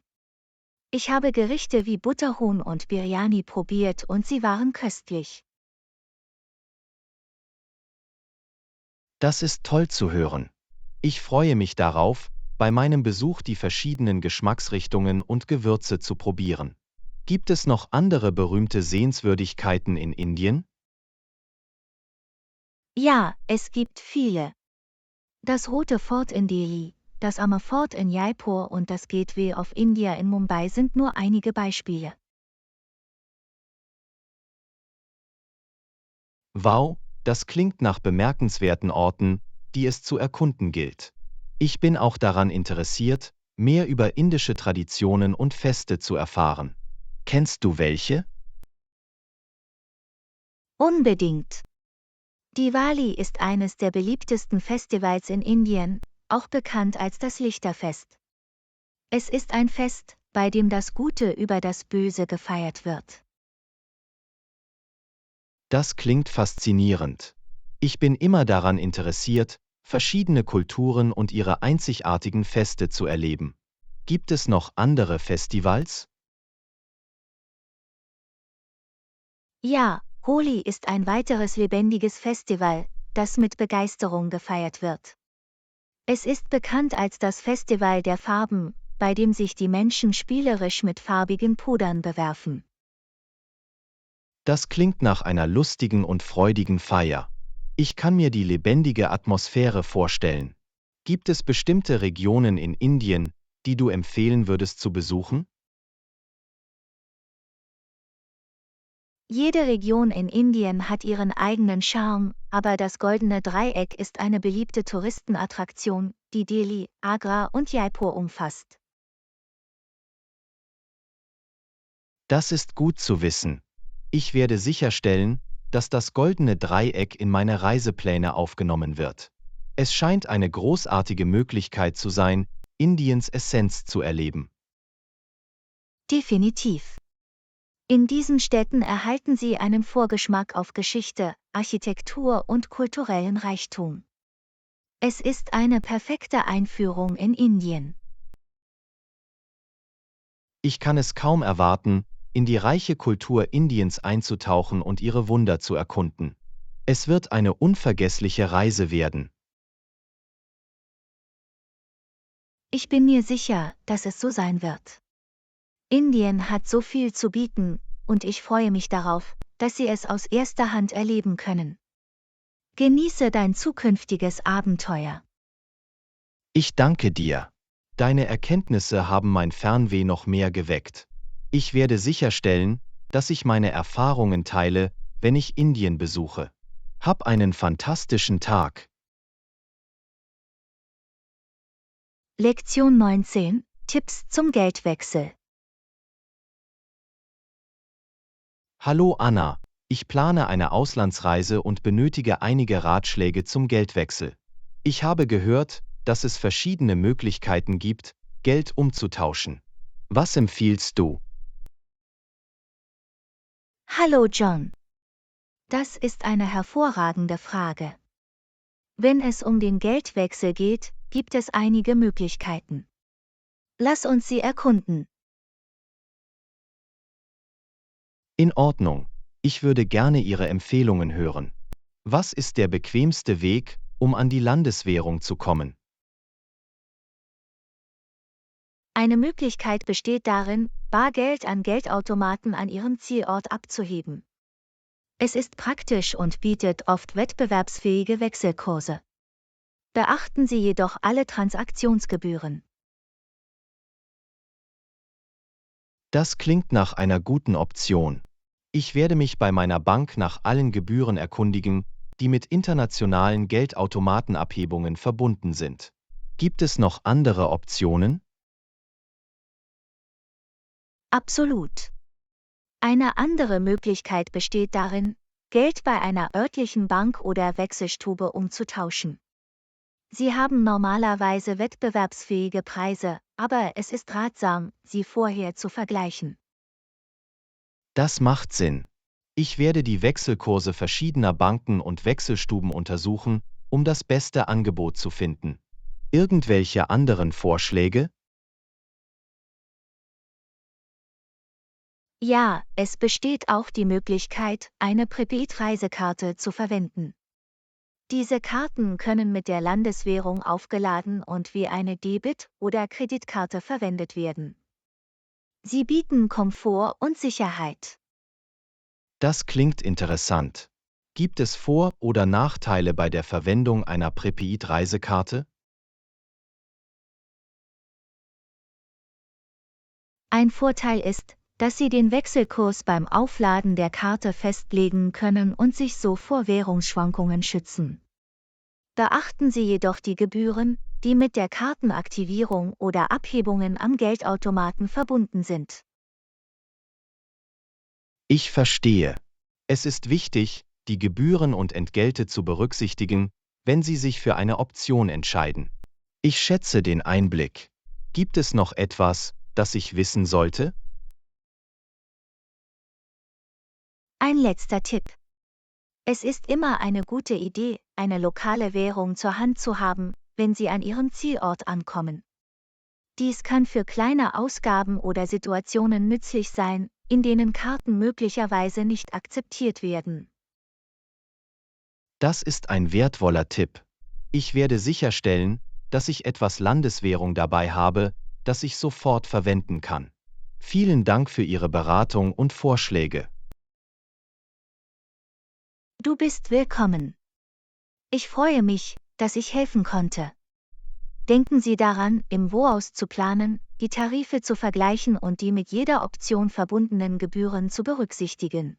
Ich habe Gerichte wie Butterhuhn und Biryani probiert und sie waren köstlich. Das ist toll zu hören. Ich freue mich darauf, bei meinem Besuch die verschiedenen Geschmacksrichtungen und Gewürze zu probieren. Gibt es noch andere berühmte Sehenswürdigkeiten in Indien? Ja, es gibt viele. Das Rote Fort in Delhi, das Amer Fort in Jaipur und das Gateway of India in Mumbai sind nur einige Beispiele. Wow, das klingt nach bemerkenswerten Orten, die es zu erkunden gilt. Ich bin auch daran interessiert, mehr über indische Traditionen und Feste zu erfahren. Kennst du welche? Unbedingt. Diwali ist eines der beliebtesten Festivals in Indien, auch bekannt als das Lichterfest. Es ist ein Fest, bei dem das Gute über das Böse gefeiert wird. Das klingt faszinierend. Ich bin immer daran interessiert, verschiedene Kulturen und ihre einzigartigen Feste zu erleben. Gibt es noch andere Festivals? Ja, Holi ist ein weiteres lebendiges Festival, das mit Begeisterung gefeiert wird. Es ist bekannt als das Festival der Farben, bei dem sich die Menschen spielerisch mit farbigen Pudern bewerfen. Das klingt nach einer lustigen und freudigen Feier. Ich kann mir die lebendige Atmosphäre vorstellen. Gibt es bestimmte Regionen in Indien, die du empfehlen würdest zu besuchen? Jede Region in Indien hat ihren eigenen Charme, aber das Goldene Dreieck ist eine beliebte Touristenattraktion, die Delhi, Agra und Jaipur umfasst. Das ist gut zu wissen. Ich werde sicherstellen, dass das Goldene Dreieck in meine Reisepläne aufgenommen wird. Es scheint eine großartige Möglichkeit zu sein, Indiens Essenz zu erleben. Definitiv. In diesen Städten erhalten Sie einen Vorgeschmack auf Geschichte, Architektur und kulturellen Reichtum. Es ist eine perfekte Einführung in Indien. Ich kann es kaum erwarten, in die reiche Kultur Indiens einzutauchen und ihre Wunder zu erkunden. Es wird eine unvergessliche Reise werden. Ich bin mir sicher, dass es so sein wird. Indien hat so viel zu bieten, und ich freue mich darauf, dass Sie es aus erster Hand erleben können. Genieße dein zukünftiges Abenteuer. Ich danke dir. Deine Erkenntnisse haben mein Fernweh noch mehr geweckt. Ich werde sicherstellen, dass ich meine Erfahrungen teile, wenn ich Indien besuche. Hab einen fantastischen Tag. Lektion 19: Tipps zum Geldwechsel. Hallo Anna, ich plane eine Auslandsreise und benötige einige Ratschläge zum Geldwechsel. Ich habe gehört, dass es verschiedene Möglichkeiten gibt, Geld umzutauschen. Was empfiehlst du? Hallo John. Das ist eine hervorragende Frage. Wenn es um den Geldwechsel geht, gibt es einige Möglichkeiten. Lass uns sie erkunden. In Ordnung. Ich würde gerne Ihre Empfehlungen hören. Was ist der bequemste Weg, um an die Landeswährung zu kommen? Eine Möglichkeit besteht darin, Bargeld an Geldautomaten an Ihrem Zielort abzuheben. Es ist praktisch und bietet oft wettbewerbsfähige Wechselkurse. Beachten Sie jedoch alle Transaktionsgebühren. Das klingt nach einer guten Option. Ich werde mich bei meiner Bank nach allen Gebühren erkundigen, die mit internationalen Geldautomatenabhebungen verbunden sind. Gibt es noch andere Optionen? Absolut. Eine andere Möglichkeit besteht darin, Geld bei einer örtlichen Bank oder Wechselstube umzutauschen. Sie haben normalerweise wettbewerbsfähige Preise, aber es ist ratsam, sie vorher zu vergleichen. Das macht Sinn. Ich werde die Wechselkurse verschiedener Banken und Wechselstuben untersuchen, um das beste Angebot zu finden. Irgendwelche anderen Vorschläge? Ja, es besteht auch die Möglichkeit, eine Prepaid-Reisekarte zu verwenden. Diese Karten können mit der Landeswährung aufgeladen und wie eine Debit- oder Kreditkarte verwendet werden. Sie bieten Komfort und Sicherheit. Das klingt interessant. Gibt es Vor- oder Nachteile bei der Verwendung einer Prepaid-Reisekarte? Ein Vorteil ist, dass Sie den Wechselkurs beim Aufladen der Karte festlegen können und sich so vor Währungsschwankungen schützen. Beachten Sie jedoch die Gebühren, die mit der Kartenaktivierung oder Abhebungen am Geldautomaten verbunden sind. Ich verstehe. Es ist wichtig, die Gebühren und Entgelte zu berücksichtigen, wenn Sie sich für eine Option entscheiden. Ich schätze den Einblick. Gibt es noch etwas, das ich wissen sollte? Ein letzter Tipp. Es ist immer eine gute Idee, eine lokale Währung zur Hand zu haben, wenn Sie an Ihrem Zielort ankommen. Dies kann für kleine Ausgaben oder Situationen nützlich sein, in denen Karten möglicherweise nicht akzeptiert werden. Das ist ein wertvoller Tipp. Ich werde sicherstellen, dass ich etwas Landeswährung dabei habe, das ich sofort verwenden kann. Vielen Dank für Ihre Beratung und Vorschläge. Du bist willkommen. Ich freue mich, dass ich helfen konnte. Denken Sie daran, im Voraus zu planen, die Tarife zu vergleichen und die mit jeder Option verbundenen Gebühren zu berücksichtigen.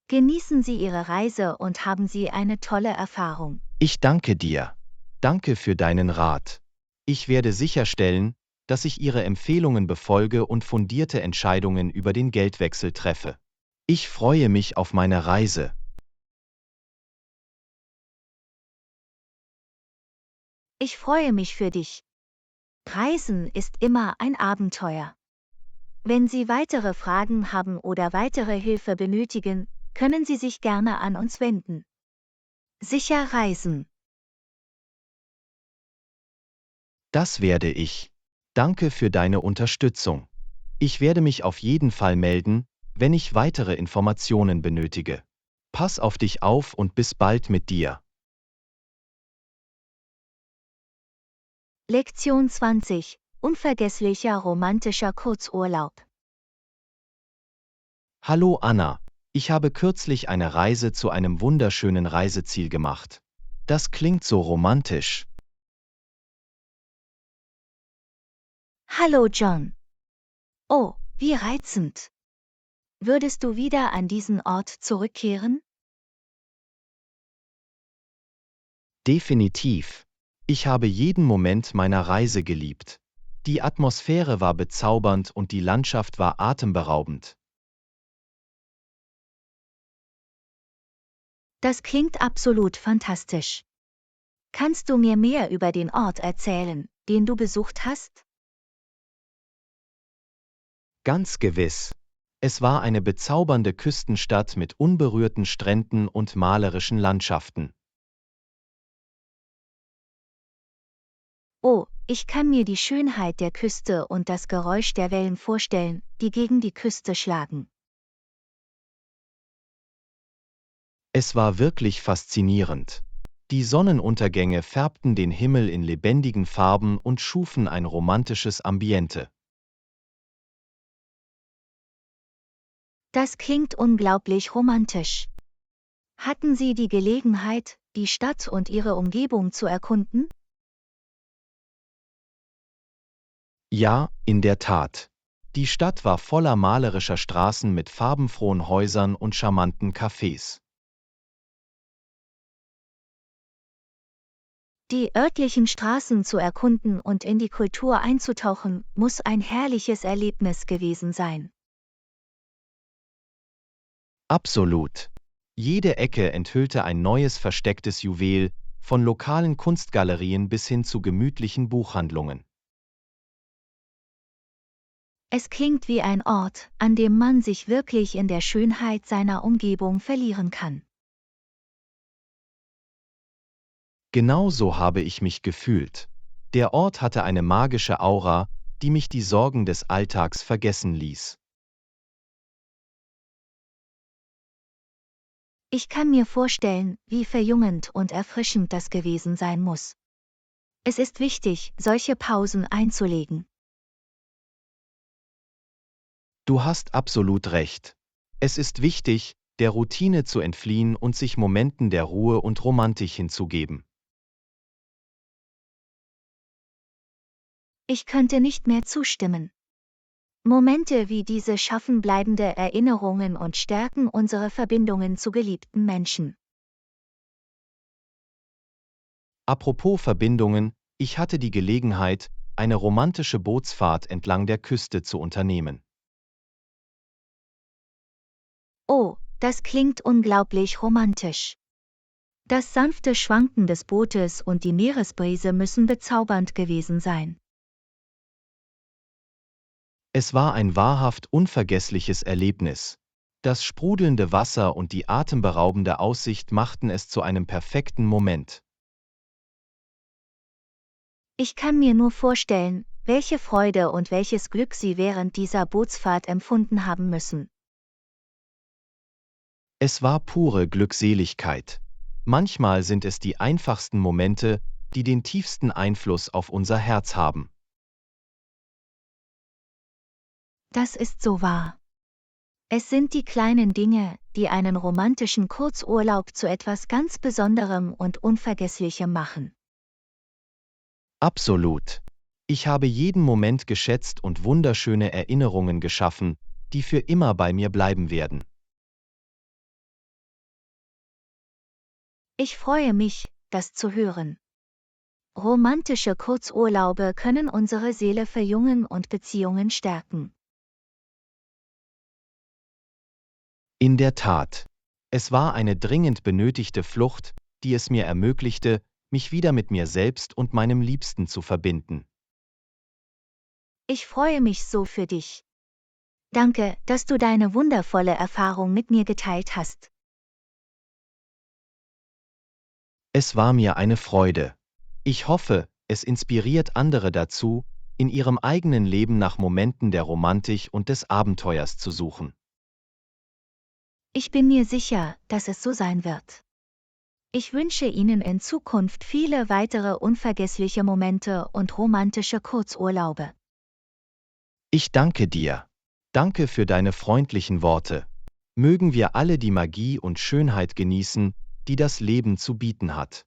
Genießen Sie Ihre Reise und haben Sie eine tolle Erfahrung. Ich danke dir. Danke für deinen Rat. Ich werde sicherstellen, dass ich Ihre Empfehlungen befolge und fundierte Entscheidungen über den Geldwechsel treffe. Ich freue mich auf meine Reise. Ich freue mich für dich. Reisen ist immer ein Abenteuer. Wenn Sie weitere Fragen haben oder weitere Hilfe benötigen, können Sie sich gerne an uns wenden. Sicher reisen. Das werde ich. Danke für deine Unterstützung. Ich werde mich auf jeden Fall melden, wenn ich weitere Informationen benötige. Pass auf dich auf und bis bald mit dir. Lektion 20. Unvergesslicher romantischer Kurzurlaub. Hallo Anna, ich habe kürzlich eine Reise zu einem wunderschönen Reiseziel gemacht. Das klingt so romantisch. Hallo John. Oh, wie reizend. Würdest du wieder an diesen Ort zurückkehren? Definitiv. Ich habe jeden Moment meiner Reise geliebt. Die Atmosphäre war bezaubernd und die Landschaft war atemberaubend. Das klingt absolut fantastisch. Kannst du mir mehr über den Ort erzählen, den du besucht hast? Ganz gewiss. Es war eine bezaubernde Küstenstadt mit unberührten Stränden und malerischen Landschaften. Oh, ich kann mir die Schönheit der Küste und das Geräusch der Wellen vorstellen, die gegen die Küste schlagen. Es war wirklich faszinierend. Die Sonnenuntergänge färbten den Himmel in lebendigen Farben und schufen ein romantisches Ambiente. Das klingt unglaublich romantisch. Hatten Sie die Gelegenheit, die Stadt und ihre Umgebung zu erkunden? Ja, in der Tat. Die Stadt war voller malerischer Straßen mit farbenfrohen Häusern und charmanten Cafés. Die örtlichen Straßen zu erkunden und in die Kultur einzutauchen, muss ein herrliches Erlebnis gewesen sein. Absolut. Jede Ecke enthüllte ein neues verstecktes Juwel, von lokalen Kunstgalerien bis hin zu gemütlichen Buchhandlungen. Es klingt wie ein Ort, an dem man sich wirklich in der Schönheit seiner Umgebung verlieren kann. Genau so habe ich mich gefühlt. Der Ort hatte eine magische Aura, die mich die Sorgen des Alltags vergessen ließ. Ich kann mir vorstellen, wie verjüngend und erfrischend das gewesen sein muss. Es ist wichtig, solche Pausen einzulegen. Du hast absolut recht. Es ist wichtig, der Routine zu entfliehen und sich Momenten der Ruhe und Romantik hinzugeben. Ich könnte nicht mehr zustimmen. Momente wie diese schaffen bleibende Erinnerungen und stärken unsere Verbindungen zu geliebten Menschen. Apropos Verbindungen, ich hatte die Gelegenheit, eine romantische Bootsfahrt entlang der Küste zu unternehmen. Oh, das klingt unglaublich romantisch. Das sanfte Schwanken des Bootes und die Meeresbrise müssen bezaubernd gewesen sein. Es war ein wahrhaft unvergessliches Erlebnis. Das sprudelnde Wasser und die atemberaubende Aussicht machten es zu einem perfekten Moment. Ich kann mir nur vorstellen, welche Freude und welches Glück Sie während dieser Bootsfahrt empfunden haben müssen. Es war pure Glückseligkeit. Manchmal sind es die einfachsten Momente, die den tiefsten Einfluss auf unser Herz haben. Das ist so wahr. Es sind die kleinen Dinge, die einen romantischen Kurzurlaub zu etwas ganz Besonderem und Unvergesslichem machen. Absolut. Ich habe jeden Moment geschätzt und wunderschöne Erinnerungen geschaffen, die für immer bei mir bleiben werden. Ich freue mich, das zu hören. Romantische Kurzurlaube können unsere Seele verjüngen und Beziehungen stärken. In der Tat. Es war eine dringend benötigte Flucht, die es mir ermöglichte, mich wieder mit mir selbst und meinem Liebsten zu verbinden. Ich freue mich so für dich. Danke, dass du deine wundervolle Erfahrung mit mir geteilt hast. Es war mir eine Freude. Ich hoffe, es inspiriert andere dazu, in ihrem eigenen Leben nach Momenten der Romantik und des Abenteuers zu suchen. Ich bin mir sicher, dass es so sein wird. Ich wünsche Ihnen in Zukunft viele weitere unvergessliche Momente und romantische Kurzurlaube. Ich danke dir. Danke für deine freundlichen Worte. Mögen wir alle die Magie und Schönheit genießen, die das Leben zu bieten hat.